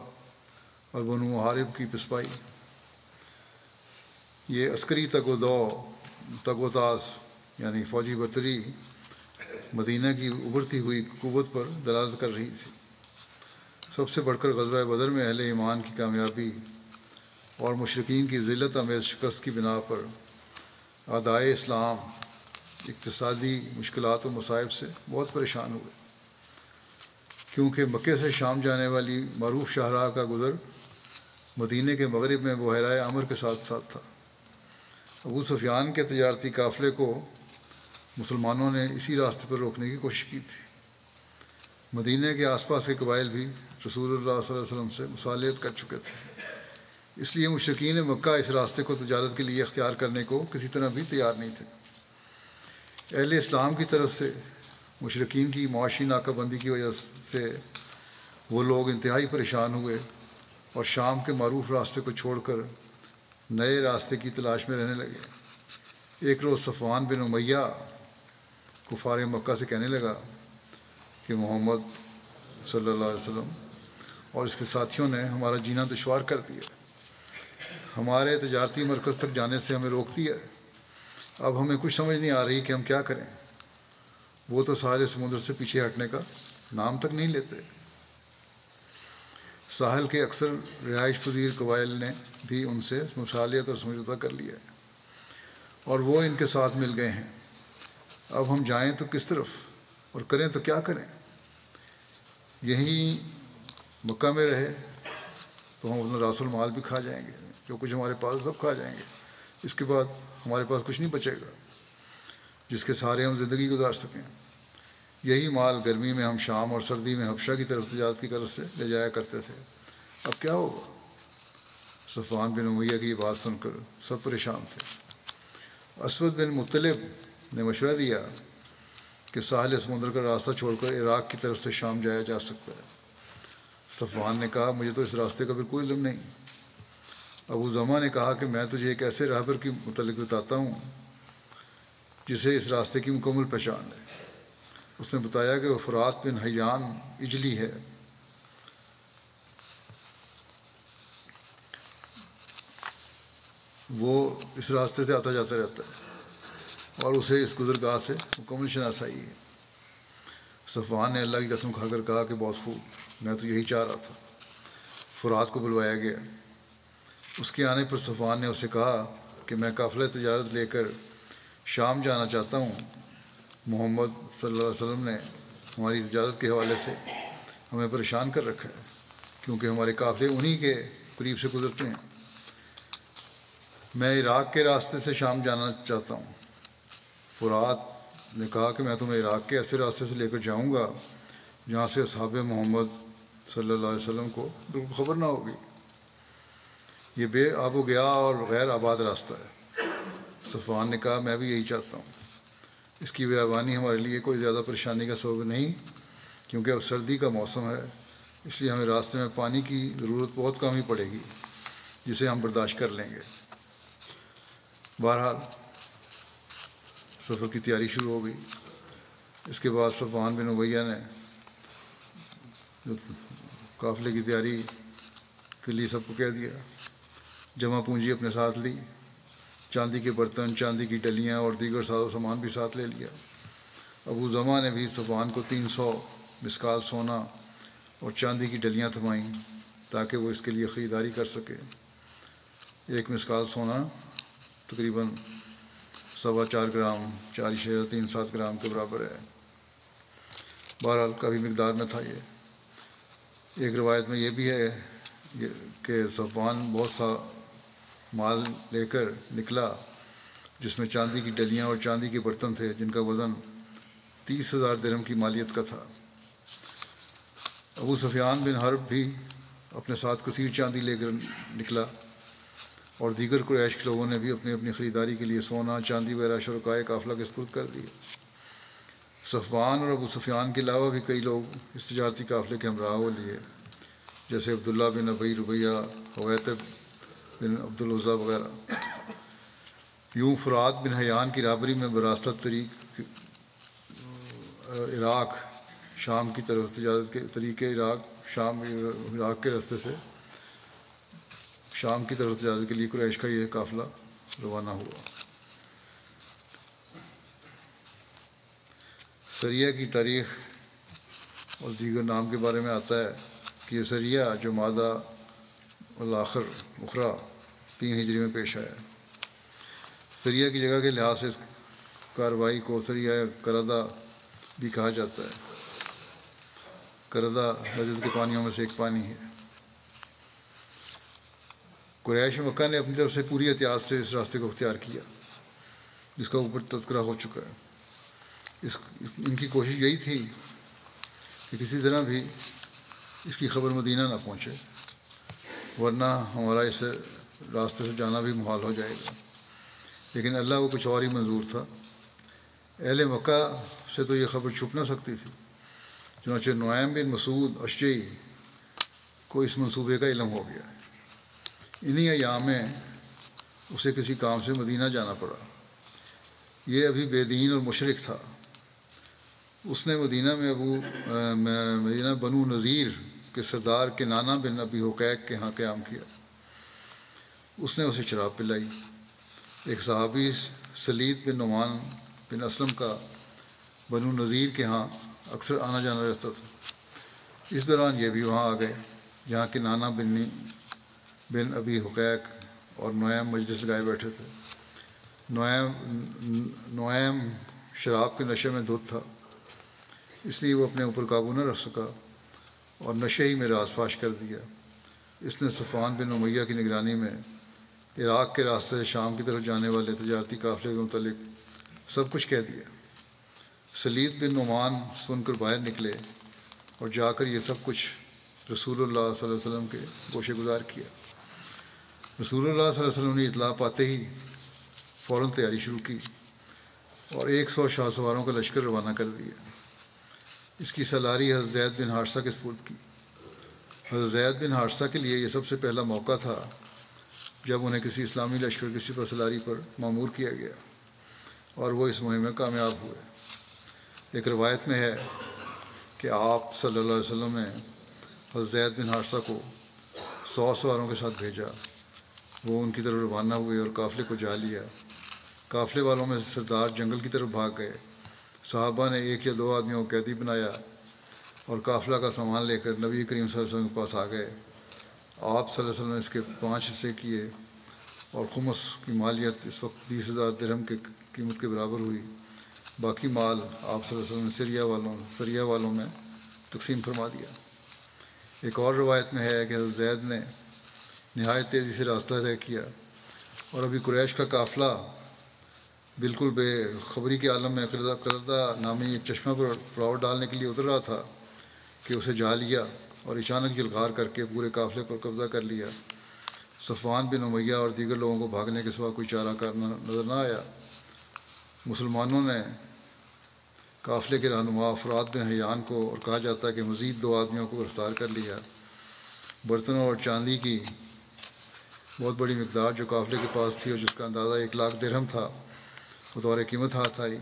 اور بنو محارب کی پسپائی، یہ عسکری تگ و تاز یعنی فوجی برتری مدینہ کی ابھرتی ہوئی قوت پر دلالت کر رہی تھی۔ سب سے بڑھ کر غزوہ بدر میں اہل ایمان کی کامیابی اور مشرکین کی ذلت آمیز شکست کی بنا پر اعدائے اسلام اقتصادی مشکلات و مصائب سے بہت پریشان ہوئے، کیونکہ مکے سے شام جانے والی معروف شاہراہ کا گزر مدینہ کے مغرب میں بحیرہ عمر کے ساتھ ساتھ تھا۔ ابو سفیان کے تجارتی قافلے کو مسلمانوں نے اسی راستے پر روکنے کی کوشش کی تھی۔ مدینہ کے آس پاس کے قبائل بھی رسول اللہ صلی اللہ علیہ وسلم سے مصالحت کر چکے تھے، اس لیے مشرکین مکہ اس راستے کو تجارت کے لیے اختیار کرنے کو کسی طرح بھی تیار نہیں تھے۔ اہل اسلام کی طرف سے مشرکین کی معاشی ناکہ بندی کی وجہ سے وہ لوگ انتہائی پریشان ہوئے، اور شام کے معروف راستے کو چھوڑ کر نئے راستے کی تلاش میں رہنے لگے۔ ایک روز صفوان بن امیہ کفار مکہ سے کہنے لگا کہ محمد صلی اللہ علیہ وسلم اور اس کے ساتھیوں نے ہمارا جینا دشوار کر دیا، ہمارے تجارتی مرکز تک جانے سے ہمیں روک دیا، اب ہمیں کچھ سمجھ نہیں آ رہی کہ ہم کیا کریں۔ وہ تو ساحل سمندر سے پیچھے ہٹنے کا نام تک نہیں لیتے۔ ساحل کے اکثر رہائش پذیر قبائل نے بھی ان سے مصالحت اور سمجھوتہ کر لیا ہے، اور وہ ان کے ساتھ مل گئے ہیں۔ اب ہم جائیں تو کس طرف، اور کریں تو کیا کریں؟ یہیں مکہ میں رہے تو ہم اپنا راس المال بھی کھا جائیں گے، جو کچھ ہمارے پاس سب کھا جائیں گے، اس کے بعد ہمارے پاس کچھ نہیں بچے گا جس کے سہارے ہم زندگی گزار سکیں۔ یہی مال گرمی میں ہم شام اور سردی میں حبشہ کی طرف تجارت کی غرض سے لے جایا کرتے تھے، اب کیا ہوگا؟ صفوان بن امیہ کی یہ بات سن کر سب پریشان تھے۔ اسود بن مطلب نے مشورہ دیا کہ ساحل سمندر کا راستہ چھوڑ کر عراق کی طرف سے شام جایا جا سکتا ہے۔ صفوان نے کہا مجھے تو اس راستے کا بالکل علم نہیں۔ ابو زمع نے کہا کہ میں تجھے ایک ایسے راہبر کی متعلق بتاتا ہوں جسے اس راستے کی مکمل پہچان ہے۔ اس نے بتایا کہ وہ فرات بن حیان اجلی ہے، وہ اس راستے سے آتا جاتا رہتا ہے اور اسے اس گزرگاہ سے مکمل شناسائی ہے۔ صفوان نے اللہ کی قسم کھا کر کہا کہ بہت خوب، میں تو یہی چاہ رہا تھا۔ فرات کو بلوایا گیا۔ اس کے آنے پر صفوان نے اسے کہا کہ میں قافلہ تجارت لے کر شام جانا چاہتا ہوں۔ محمد صلی اللہ علیہ وسلم نے ہماری تجارت کے حوالے سے ہمیں پریشان کر رکھا ہے، کیونکہ ہمارے قافلے انہی کے قریب سے گزرتے ہیں۔ میں عراق کے راستے سے شام جانا چاہتا ہوں۔ فرات نے کہا کہ میں تمہیں عراق کے ایسے راستے سے لے کر جاؤں گا جہاں سے اصحاب محمد صلی اللہ علیہ وسلم کو بالکل خبر نہ ہوگی۔ یہ بے آب و گیا اور غیر آباد راستہ ہے۔ صفوان نے کہا میں بھی یہی چاہتا ہوں۔ اس کی بیابانی ہمارے لیے کوئی زیادہ پریشانی کا سبب نہیں، کیونکہ اب سردی کا موسم ہے، اس لیے ہمیں راستے میں پانی کی ضرورت بہت کم ہی پڑے گی، جسے ہم برداشت کر لیں گے۔ بہرحال سفر کی تیاری شروع ہو گئی۔ اس کے بعد صفوان بن امیہ نے جو قافلے کی تیاری کے لیے سب کو کہہ دیا، جمع پونجی اپنے ساتھ لی، چاندی کے برتن، چاندی کی ڈلیاں اور دیگر ساز و سامان بھی ساتھ لے لیا۔ ابو زمع نے بھی صفوان کو 300 مسکال سونا اور چاندی کی ڈلیاں تھمائیں تاکہ وہ اس کے لیے خریداری کر سکے۔ ایک مسکال سونا تقریباً 4.25 گرام 4.37 گرام کے برابر ہے۔ بہرحال کافی مقدار میں تھا یہ۔ ایک روایت میں یہ بھی ہے کہ صفوان بہت سا مال لے کر نکلا جس میں چاندی کی ڈلیاں اور چاندی کے برتن تھے جن کا وزن 30,000 درہم کی مالیت کا تھا۔ ابو سفیان بن حرب بھی اپنے ساتھ کثیر چاندی لے کر نکلا، اور دیگر قریش کے لوگوں نے بھی اپنی اپنی خریداری کے لیے سونا، چاندی وغیرہ شرکائے قافلہ کے سپرد کر دیے۔ صفوان اور ابو سفیان کے علاوہ بھی کئی لوگ اس تجارتی قافلے کے ہمراہ ہو لیے، جیسے عبداللہ بن ابی ربیہ، حویطب بن عبدالعزیٰ وغیرہ۔ یوں فرات بن حیان کی رہبری میں براستہ طریق عراق شام کی طرف تجارت کے طریقے عراق کے راستے سے شام کی طرف تجارت کے لیے قریش کا یہ قافلہ روانہ ہوا۔ سریہ کی تاریخ اور دیگر نام کے بارے میں آتا ہے کہ یہ سریہ جمادی الاخر اخری 3 ہجری میں پیش آیا۔ سریہ کی جگہ کے لحاظ سے اس کارروائی کو سریہ کردہ بھی کہا جاتا ہے۔ کردہ نجد کے پانیوں میں سے ایک پانی ہے۔ قریش مکہ نے اپنی طرف سے پوری احتیاط سے اس راستے کو اختیار کیا جس کا اوپر تذکرہ ہو چکا ہے۔ ان کی کوشش یہی تھی کہ کسی طرح بھی اس کی خبر مدینہ نہ پہنچے، ورنہ ہمارا اس راستے سے جانا بھی محال ہو جائے گا۔ لیکن اللہ کو کچھ اور ہی منظور تھا۔ اہل مکہ سے تو یہ خبر چھپ نہ سکتی تھی، چنانچہ نعیم بن مسعود اشجعی کو اس منصوبے کا علم ہو گیا۔ انہی ایام میں اسے کسی کام سے مدینہ جانا پڑا۔ یہ ابھی بے دین اور مشرک تھا۔ اس نے مدینہ بنو نذیر کے سردار کنانہ بن ابی حقیق کے ہاں قیام کیا۔ اس نے اسے شراب پلائی۔ ایک صحابی سلید بن نعمان بن اسلم کا بنو نذیر کے ہاں اکثر آنا جانا رہتا تھا۔ اس دوران یہ بھی وہاں آ گئے جہاں کنانہ بن ابی حقیق اور نعیم مجلس لگائے بیٹھے تھے۔ نعیم شراب کے نشے میں دھت تھا، اس لیے وہ اپنے اوپر قابو نہ رکھ سکا اور نشے ہی میں راز فاش کر دیا۔ اس نے صفوان بن امیہ کی نگرانی میں عراق کے راستے سے شام کی طرف جانے والے تجارتی قافلے کے متعلق سب کچھ کہہ دیا۔ سلید بن نعمان سن کر باہر نکلے اور جا کر یہ سب کچھ رسول اللہ صلی اللہ علیہ وسلم کے گوشے گزار کیا۔ رسول اللہ صلی اللہ علیہ وسلم نے اطلاع پاتے ہی فوراً تیاری شروع کی اور 100 شاہ سواروں کا لشکر روانہ کر دیا۔ اس کی سالاری حضرت زید بن حارثہ کے سپرد کی۔ حضرت زید بن حارثہ کے لیے یہ سب سے پہلا موقع تھا جب انہیں کسی اسلامی لشکر کی سپہ سالاری پر مامور کیا گیا اور وہ اس مہم میں کامیاب ہوئے۔ ایک روایت میں ہے کہ آپ صلی اللہ علیہ وسلم نے حضرت زید بن حارثہ کو 100 سواروں کے ساتھ بھیجا۔ وہ ان کی طرف روانہ ہوئے اور قافلے کو جا لیا۔ قافلے والوں میں سردار جنگل کی طرف بھاگ گئے۔ صحابہ نے 1 یا 2 آدمیوں کو قیدی بنایا اور قافلہ کا سامان لے کر نبی کریم صلی اللہ علیہ وسلم کے پاس آ گئے۔ آپ صلی اللہ علیہ وسلم نے اس کے 5 حصے کیے اور خمس کی مالیت اس وقت 20,000 درہم کی قیمت کے برابر ہوئی۔ باقی مال آپ صلی اللہ علیہ وسلم نے سریہ والوں میں تقسیم فرما دیا۔ ایک اور روایت میں ہے کہ حضرت زید نے نہایت تیزی سے راستہ طے کیا اور ابھی قریش کا قافلہ بالکل بے خبری کے عالم میں کردہ نامی ایک چشمہ پر پڑاؤ ڈالنے کے لیے اتر رہا تھا کہ اسے جا لیا اور اچانک جلغار کر کے پورے قافلے پر قبضہ کر لیا۔ صفوان بن امیہ اور دیگر لوگوں کو بھاگنے کے سوا کوئی چارہ کار نظر نہ آیا۔ مسلمانوں نے قافلے کے رہنما فرات بن حیان کو، اور کہا جاتا ہے کہ مزید 2 آدمیوں کو گرفتار کر لیا۔ برتنوں اور چاندی کی بہت بڑی مقدار جو قافلے کے پاس تھی اور جس کا اندازہ 1,00,000 درہم تھا، بطور قیمت ہاتھ آئی۔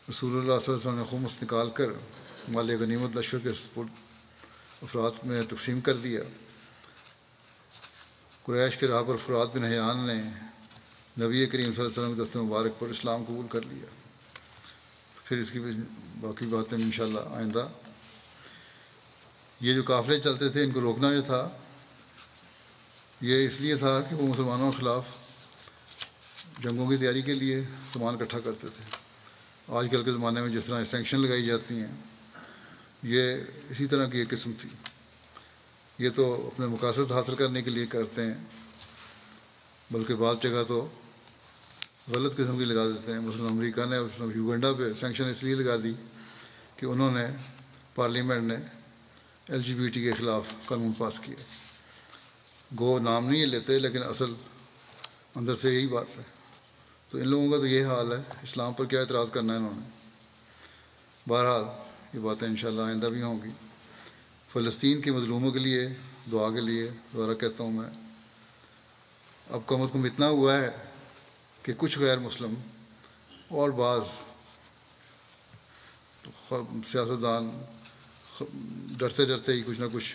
رسول اللہ صلی اللہ علیہ وسلم نے خمس نکال کر مال غنیمت لشکر کے سپرد افراد میں تقسیم کر دیا۔ قریش کے راہ پر فرات بن حیان نے نبی کریم صلی اللہ علیہ وسلم کے دست مبارک پر اسلام قبول کر لیا۔ پھر اس کی باقی باتیں انشاءاللہ آئندہ۔ یہ جو قافلے چلتے تھے، ان کو روکنا جو تھا، یہ اس لیے تھا کہ وہ مسلمانوں کے خلاف جنگوں کی تیاری کے لیے سامان اکٹھا کرتے تھے۔ آج کل کے زمانے میں جس طرح سینکشن لگائی جاتی ہیں، یہ اسی طرح کی ایک قسم تھی۔ یہ تو اپنے مقاصد حاصل کرنے کے لیے کرتے ہیں، بلکہ بعض جگہ تو غلط قسم کی لگا دیتے ہیں۔ مثلا امریکہ نے یوگنڈا پہ سینکشن اس لیے لگا دی کہ انہوں نے پارلیمنٹ نے LGBT کے خلاف قانون پاس کیا۔ گو نام نہیں لیتے، لیکن اصل اندر سے یہی بات ہے۔ تو ان لوگوں کا تو یہ حال ہے، اسلام پر کیا اعتراض کرنا ہے انہوں نے۔ بہرحال یہ باتیں انشاءاللہ آئندہ بھی ہوں گی۔ فلسطین کے مظلوموں کے لیے دعا کے لیے دوبارہ کہتا ہوں میں، اب کم از کم اتنا ہوا ہے کہ کچھ غیر مسلم اور بعض سیاستدان ڈرتے ڈرتے ہی کچھ نہ کچھ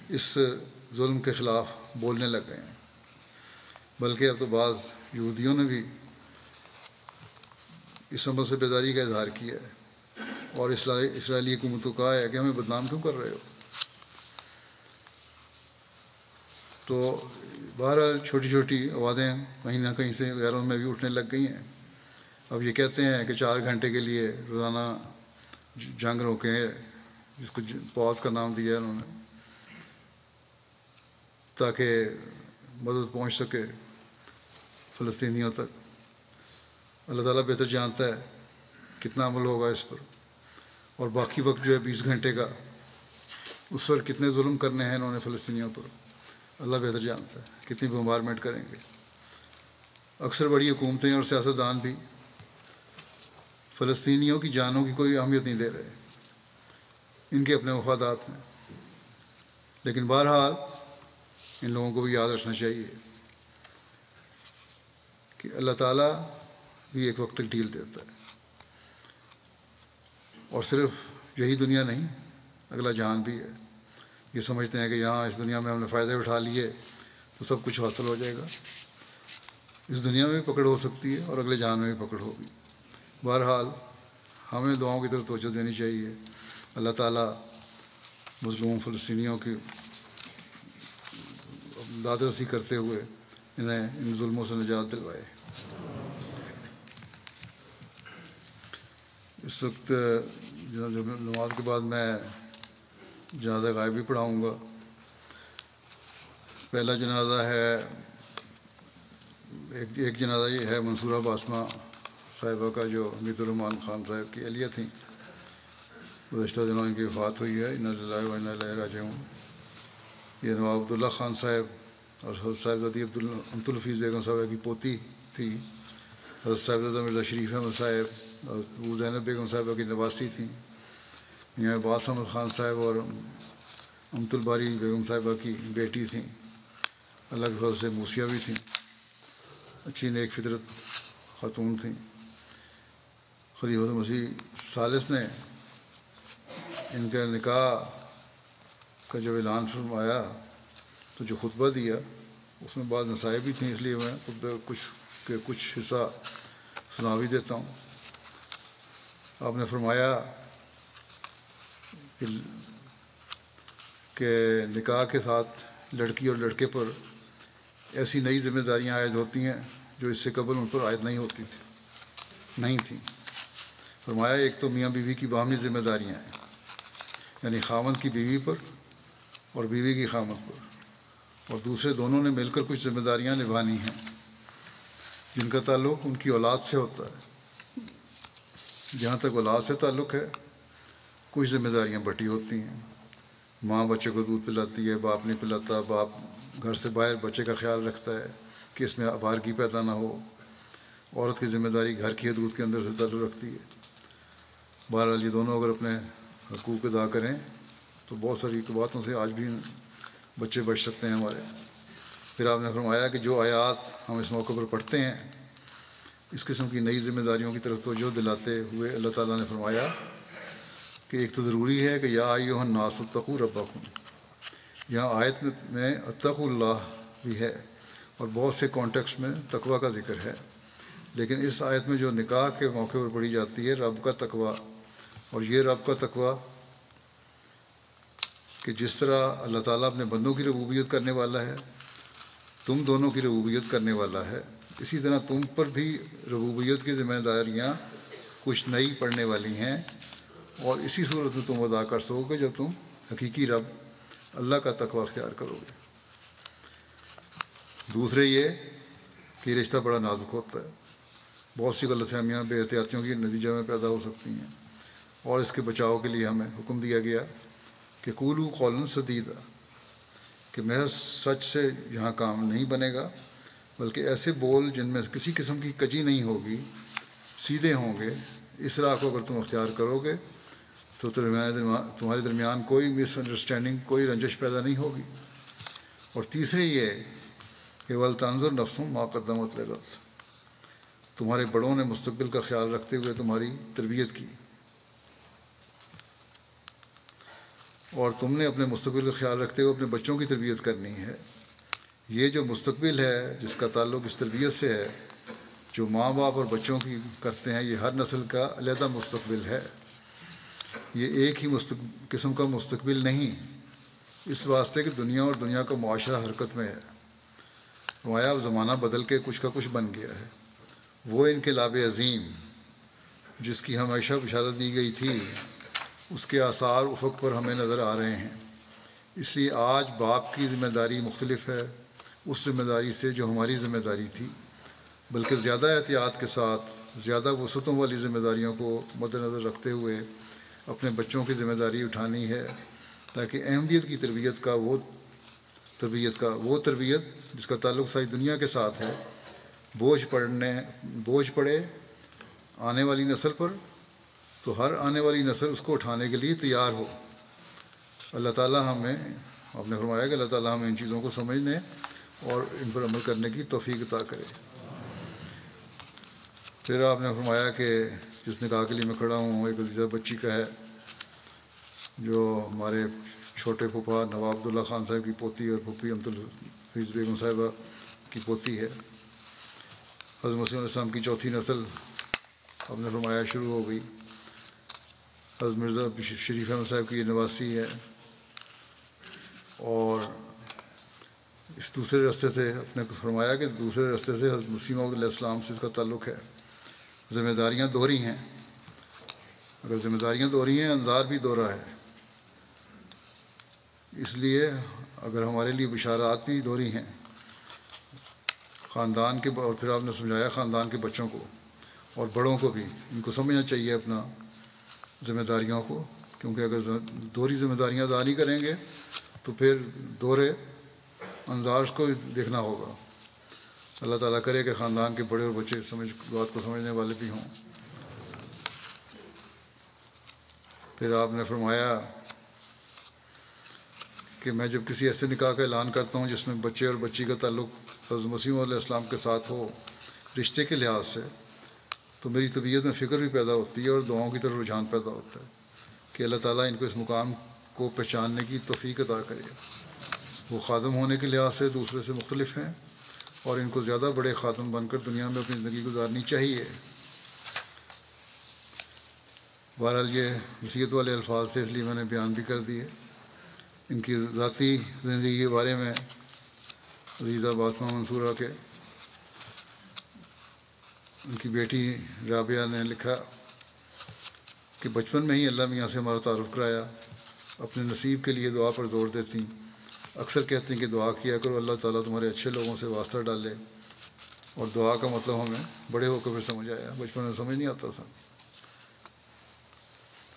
اس ظلم کے خلاف بولنے لگ گئے ہیں۔ بلکہ اب تو بعض یہودیوں نے بھی اس عمل سے بیداری کا اظہار کیا ہے اور اسرائیلی حکومت کو کہا ہے کہ ہمیں بدنام کیوں کر رہے ہو۔ تو بہرحال چھوٹی چھوٹی آوازیں کہیں نہ کہیں سے غیروں میں بھی اٹھنے لگ گئی ہیں۔ اب یہ کہتے ہیں کہ 4 گھنٹے کے لیے روزانہ جنگ روکیں، جس کو پاز کا نام دیا ہے انہوں نے، تاکہ مدد پہنچ سکے فلسطینیوں تک۔ اللہ تعالیٰ بہتر جانتا ہے کتنا عمل ہوگا اس پر، اور باقی وقت جو ہے 20 گھنٹے کا، اس پر کتنے ظلم کرنے ہیں انہوں نے فلسطینیوں پر، اللہ بہتر جانتا ہے کتنی بمبارمنٹ کریں گے۔ اکثر بڑی حکومتیں اور سیاستدان بھی فلسطینیوں کی جانوں کی کوئی اہمیت نہیں دے رہے، ان کے اپنے مفادات ہیں۔ لیکن بہرحال ان لوگوں کو بھی یاد رکھنا چاہیے کہ اللہ تعالیٰ بھی ایک وقت تک ڈھیل دیتا ہے، اور صرف یہی دنیا نہیں، اگلا جہان بھی ہے۔ یہ سمجھتے ہیں کہ یہاں اس دنیا میں ہم نے فائدے اٹھا لیے تو سب کچھ حاصل ہو جائے گا۔ اس دنیا میں بھی پکڑ ہو سکتی ہے اور اگلے جہان میں بھی پکڑ ہوگی۔ بہرحال ہمیں دعاؤں کی طرف توجہ دینی چاہیے، اللہ تعالیٰ مظلوم فلسطینیوں کی داد رسی کرتے ہوئے انہیں ان ظلموں سے نجات دلوائے۔ اس وقت نماز کے بعد میں جنازہ غائبی پڑھاؤں گا۔ پہلا جنازہ ہے، ایک جنازہ یہ ہے منصورہ باسمہ صاحبہ کا، جو حمید الرحمٰن خان صاحب کی اہلیہ تھیں۔ گزشتہ دنوں ان کی وفات ہوئی ہے، انا للہ و انا الیہ راجعون۔ یہ نواب عبداللہ خان صاحب اور حضرت صاحبزادی امت الحفیظ بیگم صاحبہ کی پوتی تھی۔ حضرت صاحبزادہ مرزا شریف احمد صاحب اور ابو زینب بیگم صاحبہ کی نواسی تھیں۔ میاں عباس احمد خان صاحب اور امت الباری بیگم صاحبہ کی بیٹی تھیں۔ اللہ کے فضل سے موسیہ بھی تھیں، اچھی نیک فطرت خاتون تھیں۔ خلیفۃ مسیح ثالث نے ان کا نکاح کا جب اعلان فرمایا تو جو خطبہ دیا اس میں بعض نصائح بھی تھیں، اس لیے میں خطبہ کچھ حصہ سنا بھی دیتا ہوں۔ آپ نے فرمایا کہ نکاح کے ساتھ لڑکی اور لڑکے پر ایسی نئی ذمہ داریاں عائد ہوتی ہیں جو اس سے قبل ان پر عائد نہیں تھیں۔ فرمایا ایک تو میاں بیوی کی باہمی ذمہ داریاں ہیں، یعنی خاوند کی بیوی پر اور بیوی کی خامت پر، اور دوسرے دونوں نے مل کر کچھ ذمہ داریاں نبھانی ہیں جن کا تعلق ان کی اولاد سے ہوتا ہے۔ جہاں تک اولاد سے تعلق ہے کچھ ذمہ داریاں بٹی ہوتی ہیں۔ ماں بچے کو دودھ پلاتی ہے، باپ نہیں پلاتا، باپ گھر سے باہر بچے کا خیال رکھتا ہے کہ اس میں آوارگی پیدا نہ ہو۔ عورت کی ذمہ داری گھر کی حدود کے اندر سے تعلق رکھتی ہے۔ بہرحال یہ دونوں اگر اپنے حقوق ادا کریں تو بہت ساری باتوں سے آج بھی بچے بچ سکتے ہیں ہمارے۔ پھر آپ نے فرمایا کہ جو آیات ہم اس موقع پر پڑھتے ہیں اس قسم کی نئی ذمہ داریوں کی طرف توجہ دلاتے ہوئے اللہ تعالیٰ نے فرمایا کہ ایک تو ضروری ہے کہ یا ایھا الناس اتقوا ربکم، یہاں آیت میں اتقوا اللہ بھی ہے اور بہت سے کانٹیکسٹ میں تقوی کا ذکر ہے، لیکن اس آیت میں جو نکاح کے موقع پر پڑھی جاتی ہے رب کا تقوی، اور یہ رب کا تقوی کہ جس طرح اللہ تعالیٰ اپنے بندوں کی ربوبیت کرنے والا ہے، تم دونوں کی ربوبیت کرنے والا ہے، اسی طرح تم پر بھی ربوبیت کی ذمہ داریاں کچھ نئی پڑنے والی ہیں، اور اسی صورت میں تم ادا کر سکو گے جب تم حقیقی رب اللہ کا تقوی اختیار کرو گے۔ دوسرے یہ کہ یہ رشتہ بڑا نازک ہوتا ہے، بہت سی غلط فہمیاں بے احتیاطیوں کے نتیجے میں پیدا ہو سکتی ہیں، اور اس کے بچاؤ کے لیے ہمیں حکم دیا گیا کہ قولوا قولا سدیدا، کہ محض سچ سے یہاں کام نہیں بنے گا، بلکہ ایسے بول جن میں کسی قسم کی کجی نہیں ہوگی، سیدھے ہوں گے۔ اس راہ کو اگر تم اختیار کرو گے تو تمہارے درمیان کوئی مس انڈرسٹینڈنگ، کوئی رنجش پیدا نہیں ہوگی۔ اور تیسرے یہ کہ وَلْتَنظُرْ نَفْسٌ مَا قَدَّمَتْ لِغَدٍ، تمہارے بڑوں نے مستقبل کا خیال رکھتے ہوئے تمہاری تربیت کی، اور تم نے اپنے مستقبل کا خیال رکھتے ہوئے اپنے بچوں کی تربیت کرنی ہے۔ یہ جو مستقبل ہے جس کا تعلق اس تربیت سے ہے جو ماں باپ اور بچوں کی کرتے ہیں، یہ ہر نسل کا علیحدہ مستقبل ہے، یہ ایک ہی قسم کا مستقبل نہیں، اس واسطے کہ دنیا اور دنیا کا معاشرہ حرکت میں ہے۔ فرمایا اب زمانہ بدل کے کچھ کا کچھ بن گیا ہے، وہ انقلاب عظیم جس کی ہمیشہ بشارت دی گئی تھی اس کے آثار افق پر ہمیں نظر آ رہے ہیں۔ اس لیے آج باپ کی ذمہ داری مختلف ہے اس ذمہ داری سے جو ہماری ذمہ داری تھی، بلکہ زیادہ احتیاط کے ساتھ زیادہ وسعتوں والی ذمہ داریوں کو مد نظر رکھتے ہوئے اپنے بچوں کی ذمہ داری اٹھانی ہے، تاکہ احمدیت کی تربیت جس کا تعلق ساری دنیا کے ساتھ ہے بوجھ پڑے آنے والی نسل پر، تو ہر آنے والی نسل اس کو اٹھانے کے لیے تیار ہو۔ اللہ تعالیٰ ہمیں، آپ نے فرمایا کہ اللہ تعالیٰ ہمیں ان چیزوں کو سمجھنے اور ان پر عمل کرنے کی توفیق عطا کرے۔ پھر آپ نے فرمایا کہ جس نکاح کے لیے میں کھڑا ہوں ایک عزیزہ بچی کا ہے جو ہمارے چھوٹے پھوپھا نواب عبداللہ خان صاحب کی پوتی اور پھوپھی امت الحفیظ بیگم صاحبہ کی پوتی ہے۔ حضرت مسیح علیہ السلام کی چوتھی نسل آپ نے فرمایا شروع ہو گئی۔ حضرت مرزا شریف احمد صاحب کی یہ نواسی ہے، اور اس دوسرے راستے سے آپ نے فرمایا کہ دوسرے راستے سے حضرت مسیح موعود علیہ السلام سے اس کا تعلق ہے۔ ذمہ داریاں دوہری ہیں، اگر ذمہ داریاں دوہری ہیں انظار بھی دوہرا ہے، اس لیے اگر ہمارے لیے بشارات بھی دوہری ہیں خاندان کے، اور پھر آپ نے سمجھایا خاندان کے بچوں کو اور بڑوں کو بھی ان کو سمجھنا چاہیے اپنا ذمہ داریوں کو، کیونکہ اگر دوہری ذمہ داریاں ادا نہیں کریں گے تو پھر دوہرے انظار کو دیکھنا ہوگا۔ اللہ تعالیٰ کرے کہ خاندان کے بڑے اور بچے بات کو سمجھنے والے بھی ہوں۔ پھر آپ نے فرمایا کہ میں جب کسی ایسے نکاح کا اعلان کرتا ہوں جس میں بچے اور بچی کا تعلق حضرت مسیح علیہ السلام کے ساتھ ہو رشتے کے لحاظ سے، تو میری طبیعت میں فکر بھی پیدا ہوتی ہے اور دعاؤں کی طرف رجحان پیدا ہوتا ہے کہ اللہ تعالیٰ ان کو اس مقام کو پہچاننے کی توفیق عطا کرے۔ وہ خادم ہونے کے لحاظ سے دوسرے سے مختلف ہیں اور ان کو زیادہ بڑے خادم بن کر دنیا میں اپنی زندگی گزارنی چاہیے۔ بہرحال یہ نصیحت والے الفاظ تھے اس لیے میں نے بیان بھی کر دیے۔ ان کی ذاتی زندگی کے بارے میں عزیزہ باسمہ منصورہ کے ان کی بیٹی رابعہ نے لکھا کہ بچپن میں ہی اللہ میاں سے ہمارا تعارف کرایا، اپنے نصیب کے لیے دعا پر زور دیتی اکثر کہتے ہیں کہ دعا کیا کرو اللہ تعالیٰ تمہارے اچھے لوگوں سے واسطہ ڈالے، اور دعا کا مطلب ہمیں بڑے ہو کر پھر سمجھ آیا، بچپن میں سمجھ نہیں آتا تھا۔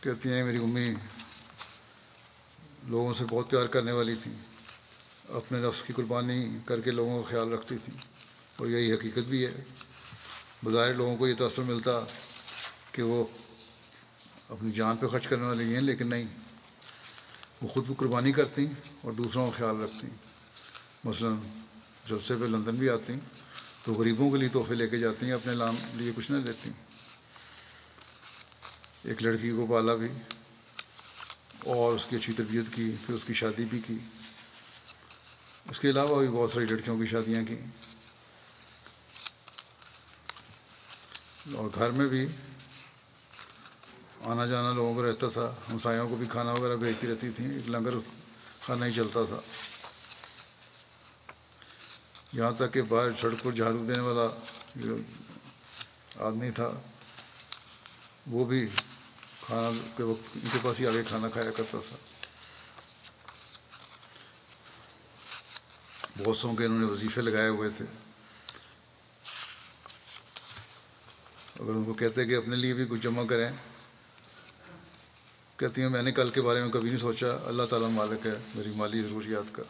کہتی ہیں میری امی لوگوں سے بہت پیار کرنے والی تھیں، اپنے نفس کی قربانی کر کے لوگوں کا خیال رکھتی تھیں، اور یہی حقیقت بھی ہے۔ بظاہر لوگوں کو یہ تاثر ملتا کہ وہ اپنی جان پہ خرچ کرنے والی ہیں، لیکن نہیں، وہ خود کو قربانی کرتی اور دوسروں کا خیال رکھتی۔ مثلاً جلسے پہ لندن بھی آتی تو غریبوں کے لیے تحفے لے کے جاتی ہیں، اپنے لیے کچھ نہ لیتی۔ ایک لڑکی کو پالا بھی اور اس کی اچھی تربیت کی، پھر اس کی شادی بھی کی۔ اس کے علاوہ بھی بہت ساری لڑکیوں کی شادیاں کی، اور گھر میں بھی آنا جانا لوگوں کا رہتا تھا، ہمسایوں کو بھی کھانا وغیرہ بھیجتی رہتی تھیں، ایک لنگر اس کھانا ہی چلتا تھا۔ یہاں تک کہ باہر سڑک پر جھاڑو دینے والا جو آدمی تھا وہ بھی کھانا کے وقت ان کے پاس ہی آگے کھانا کھایا کرتا تھا۔ بہت سوں کے انہوں نے وظیفے لگائے ہوئے تھے، اگر ان کو کہتے کہ اپنے لیے بھی کچھ جمع کریں، کہتی ہیں میں نے کل کے بارے میں کبھی نہیں سوچا، اللہ تعالیٰ مالک ہے میری مالی ضروریات کا۔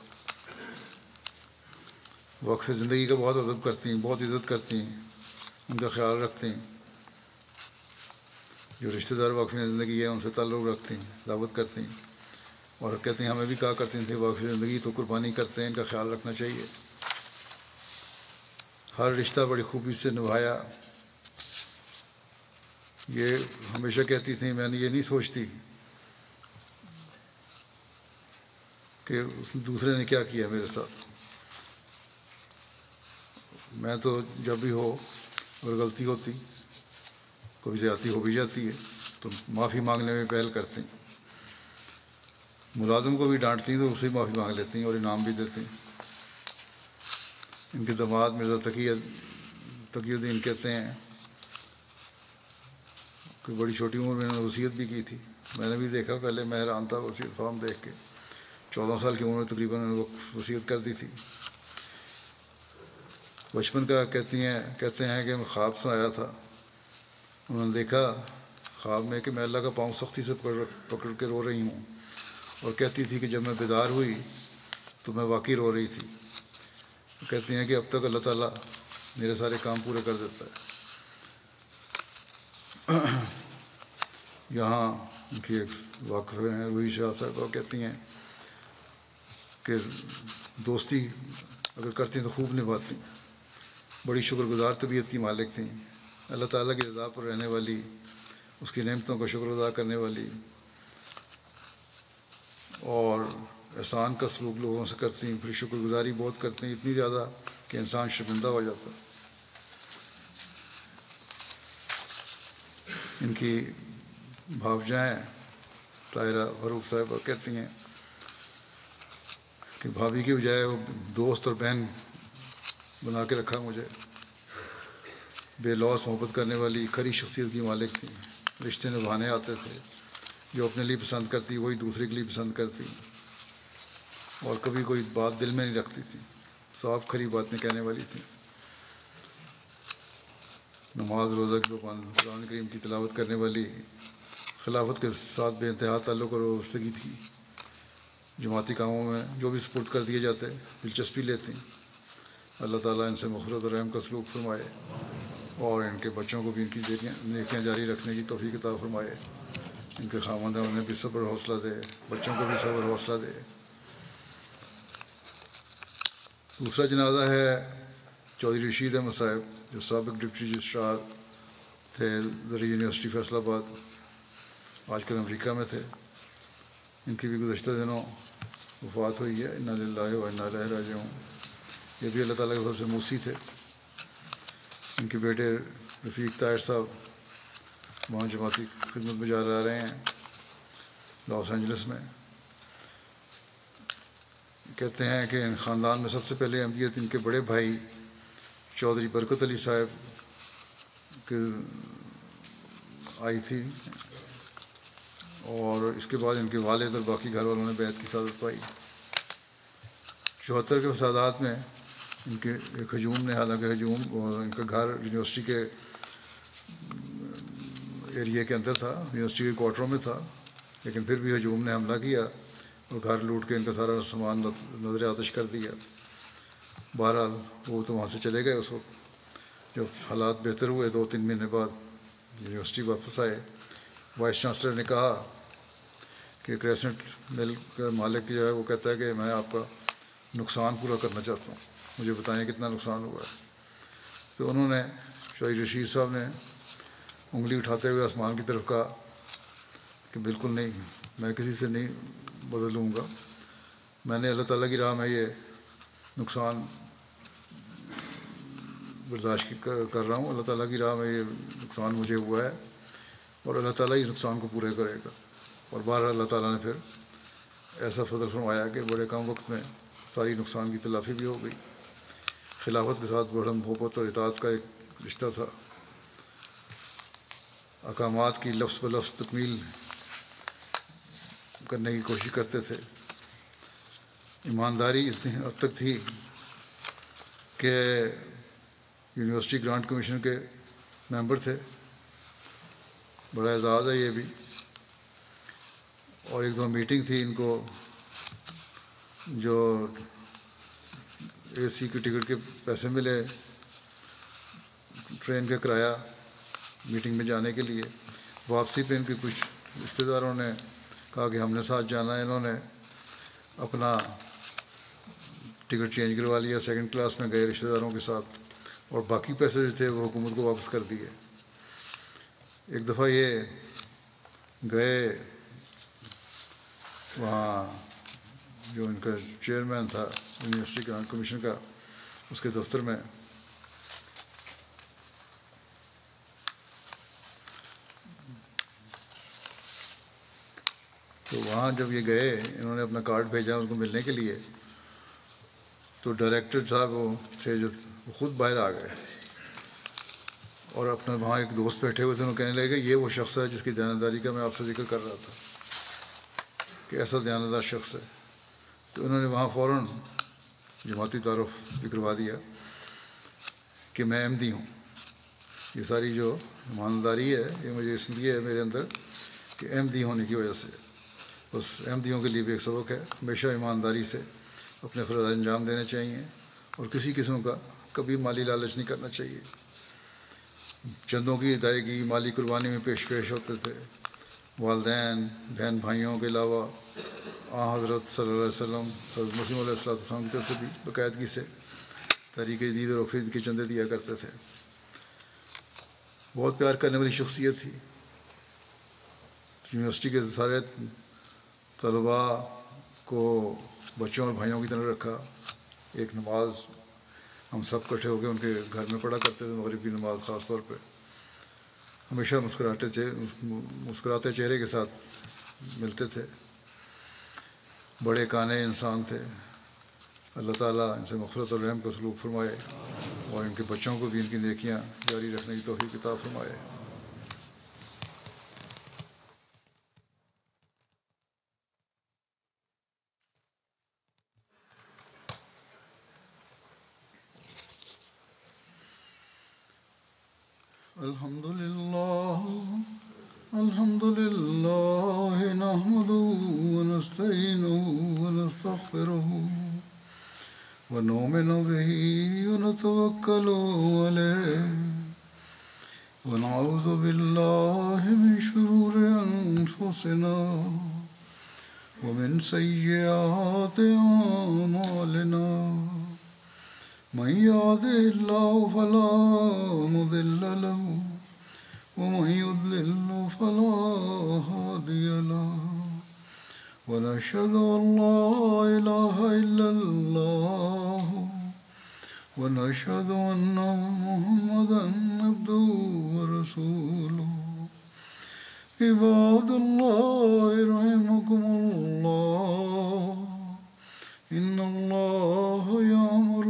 وقف زندگی کا بہت ادب کرتی ہیں، بہت عزت کرتی ہیں، ان کا خیال رکھتی ہیں۔ جو رشتہ دار وقف زندگی ہے ان سے تعلق رکھتی ہیں، دعوت کرتی ہیں، اور کہتے ہیں ہمیں بھی کہا کرتی تھیں وقف زندگی تو قربانی کرتے ہیں، ان کا خیال رکھنا چاہیے۔ ہر رشتہ بڑی خوبی سے نبھایا۔ یہ ہمیشہ کہتی تھیں میں نے یہ نہیں سوچتی کہ اس دوسرے نے کیا کیا میرے ساتھ، میں تو جب بھی ہو اگر غلطی ہوتی، کبھی زیادتی ہو بھی جاتی ہے تو معافی مانگنے میں پہل کرتی، ملازم کو بھی ڈانٹتی تو اسے معافی مانگ لیتی اور انعام بھی دیتی۔ ان کے داماد مرزا تقی الدین کہتے ہیں کہ بڑی چھوٹی عمر میں انہوں نے وصیت بھی کی تھی، میں نے بھی دیکھا، پہلے میں حیران تھا وصیت فارم دیکھ کے۔ 14 سال کی عمر میں تقریباً انہوں نے وصیت کر دی تھی۔ بچپن کا کہتے ہیں کہ میں خواب سنایا تھا، انہوں نے دیکھا خواب میں کہ میں اللہ کا پاؤں سختی سے پکڑ کے رو رہی ہوں، اور کہتی تھی کہ جب میں بیدار ہوئی تو میں واقعی رو رہی تھی۔ کہتی ہیں کہ اب تک اللہ تعالیٰ میرے سارے کام پورے کر دیتا ہے۔ یہاں ان کی ایک واقف ہیں روحی شاہ صاحبہ، کہتی ہیں کہ دوستی اگر کرتی تو خوب نبھاتی، بڑی شکر گزار طبیعت کی مالک تھیں، اللہ تعالیٰ کی رضا پر رہنے والی، اس کی نعمتوں کا شکر ادا کرنے والی، اور احسان کا سلوک لوگوں سے کرتی ہیں، پھر شکر گزاری بہت کرتی ہیں، اتنی زیادہ کہ انسان شرمندہ ہو جاتا ہے۔ ان کی بھابجائیں طاہرہ فاروق صاحبہ کہتی ہیں کہ بھابھی کی بجائے وہ دوست اور بہن بنا کے رکھا مجھے، بے لوث محبت کرنے والی کھری شخصیت کی مالک تھیں، رشتے نبھانے آتے تھے، جو اپنے لیے پسند کرتی وہی دوسرے کے لیے پسند کرتی، اور کبھی کوئی بات دل میں نہیں رکھتی تھی، صاف کھری باتیں کہنے والی تھیں۔ نماز روزہ کی پابند، قرآن کریم کی تلاوت کرنے والی، خلافت کے ساتھ بے انتہا تعلق اور وابستگی تھی، جماعتی کاموں میں جو بھی سپرد کر دیے جاتے دلچسپی لیتی۔ اللہ تعالیٰ ان سے مغفرت اور رحم کا سلوک فرمائے، اور ان کے بچوں کو بھی ان کی نیکیاں جاری رکھنے کی توفیق عطا فرمائے، ان کے خاوند ہیں انہیں بھی صبر و حوصلہ دے، بچوں کو بھی صبر و حوصلہ دے۔ دوسرا جنازہ ہے چودھری رشید احمد صاحب، جو سابق ڈپٹی رجسٹرار تھے زرعی یونیورسٹی فیصل آباد، آج کل امریکہ میں تھے۔ ان کی بھی گزشتہ دنوں وفات ہوئی ہے، انا للہ و انا الیہ راجعون۔ یہ بھی اللہ تعالیٰ کے فضل سے موسی تھے۔ ان کے بیٹے رفیق طاہر صاحب وہاں جماعتی خدمت میں جا رہے ہیں لاس اینجلس میں۔ کہتے ہیں کہ ان خاندان میں سب سے پہلے احمدیت ان کے بڑے بھائی چودھری برکت علی صاحب کے آئی تھی، اور اس کے بعد ان کے والد اور باقی گھر والوں نے بیعت کی سعادت پائی۔ 74 کے فسادات میں ان کے ایک ہجوم نے، حالانکہ ہجوم ان کا گھر یونیورسٹی کے ایریا کے اندر تھا، یونیورسٹی کے کوارٹروں میں تھا، لیکن پھر بھی ہجوم نے حملہ کیا اور گھر لوٹ کے ان کا سارا سامان نظر آتش کر دیا۔ بہرحال وہ تو وہاں سے چلے گئے۔ اس وقت جب حالات بہتر ہوئے 2-3 مہینے بعد یونیورسٹی واپس آئے، وائس چانسلر نے کہا کہ کریسنٹ مل کا مالک جو ہے وہ کہتا ہے کہ میں آپ کا نقصان پورا کرنا چاہتا ہوں، مجھے بتائیں کتنا نقصان ہوا ہے۔ تو انہوں نے، شاہد رشید صاحب نے انگلی اٹھاتے ہوئے آسمان کی طرف کہا کہ بالکل نہیں، میں کسی سے نہیں بدلوں گا، میں نے اللہ تعالیٰ کی راہ میں یہ نقصان برداشت کر رہا ہوں، اللہ تعالیٰ کی راہ میں یہ نقصان مجھے ہوا ہے اور اللہ تعالیٰ اس نقصان کو پورے کرے گا۔ اور بہرحال اللہ تعالیٰ نے پھر ایسا فضل فرمایا کہ بڑے کم وقت میں ساری نقصان کی تلافی بھی ہو گئی۔ خلافت کے ساتھ بڑھم محبت اور اطاعت کا ایک رشتہ تھا۔ احکامات کی لفظ بلفظ تکمیل کرنے کی کوشش کرتے تھے۔ ایمانداری اتنی حد تک تھی کہ یونیورسٹی گرانٹ کمیشن کے ممبر تھے، بڑا اعزاز ہے یہ بھی۔ اور ایک دو میٹنگ تھی، ان کو جو اے سی کے ٹکٹ کے پیسے ملے، ٹرین کا کرایہ میٹنگ میں جانے کے لیے، واپسی پہ ان کے کچھ رشتہ داروں نے کہا کہ ہم نے ساتھ جانا ہے، انہوں نے اپنا ٹکٹ چینج کروا لیا، سیکنڈ کلاس میں گئے رشتہ داروں کے ساتھ، اور باقی پیسے جو تھے وہ حکومت کو واپس کر دیے۔ ایک دفعہ یہ گئے وہاں، جو ان کا چیئرمین تھا یونیورسٹی گرانٹ کمیشن کا، اس کے دفتر میں، تو وہاں جب یہ گئے، انہوں نے اپنا کارڈ بھیجا ان کو ملنے کے لیے، تو ڈائریکٹر صاحب وہ تھے جو خود باہر آ گئے اور اپنا وہاں ایک دوست بیٹھے ہوئے تھے، انہوں کہنے لگے کہ یہ وہ شخص ہے جس کی دیانتداری کا میں آپ سے ذکر کر رہا تھا کہ ایسا دیانتدار شخص ہے۔ تو انہوں نے وہاں فوراً جماعتی تعارف بھی کروا دیا کہ میں احمدی ہوں، یہ ساری جو ایمانداری ہے یہ مجھے اس لیے ہے میرے اندر کہ احمدی ہونے کی وجہ سے، بس احمدیوں کے لیے بھی ایک سبق ہے، ہمیشہ ایمانداری سے اپنے فرائض انجام دینے چاہیے اور کسی قسم کا کبھی مالی لالچ نہیں کرنا چاہیے۔ چندوں کی ادائیگی مالی قربانی میں پیش ہوتے تھے۔ والدین، بہن بھائیوں کے علاوہ حضرت صلی اللہ علیہ وسلم، حضرت مسیم علیہ السلام کی طرف سے بھی باقاعدگی سے تحریک جدید اور وفید کے چندے دیا کرتے تھے۔ بہت پیار کرنے والی شخصیت تھی۔ یونیورسٹی کے سارے طلباء کو بچوں اور بھائیوں کی طرح رکھا۔ ایک نماز ہم سب اکٹھے ہو کے ان کے گھر میں پڑھا کرتے تھے، مغرب کی نماز خاص طور پہ۔ ہمیشہ مسکراتے چہرے کے ساتھ ملتے تھے۔ بڑے کانے انسان تھے۔ اللہ تعالیٰ ان سے مغفرت اور رحم کا سلوک فرمائے اور ان کے بچوں کو بھی ان کی نیکیاں جاری رکھنے کی توفیق عطا فرمائے۔ الحمد لله نحمده ونستعينه ونستغفره ونؤمن به ونتوكل عليه ونعوذ بالله من شرور أنفسنا ومن سيئات أعمالنا، من يهده الله فلا مضل له ومن يضلل فلا هادي له، ونشهد أن لا إله إلا الله ونشهد أن محمدا عبده ورسوله۔ عباد الله رحمكم الله، إن الله يأمر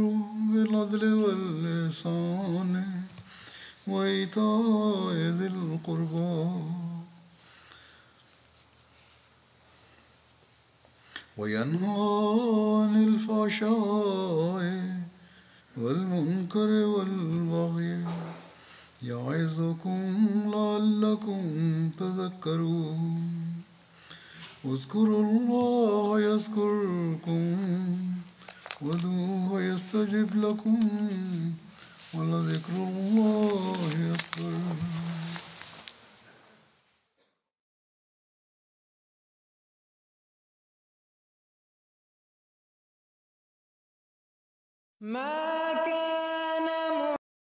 بالعدل والإحسان وإيتاء ذي القربى وينهى عن الفحشاء والمنكر والبغي يعظكم لعلكم تذكرون اذكروا الله يذكركم وادعوه يستجب لكم ولذكر الله أكبر. ما كان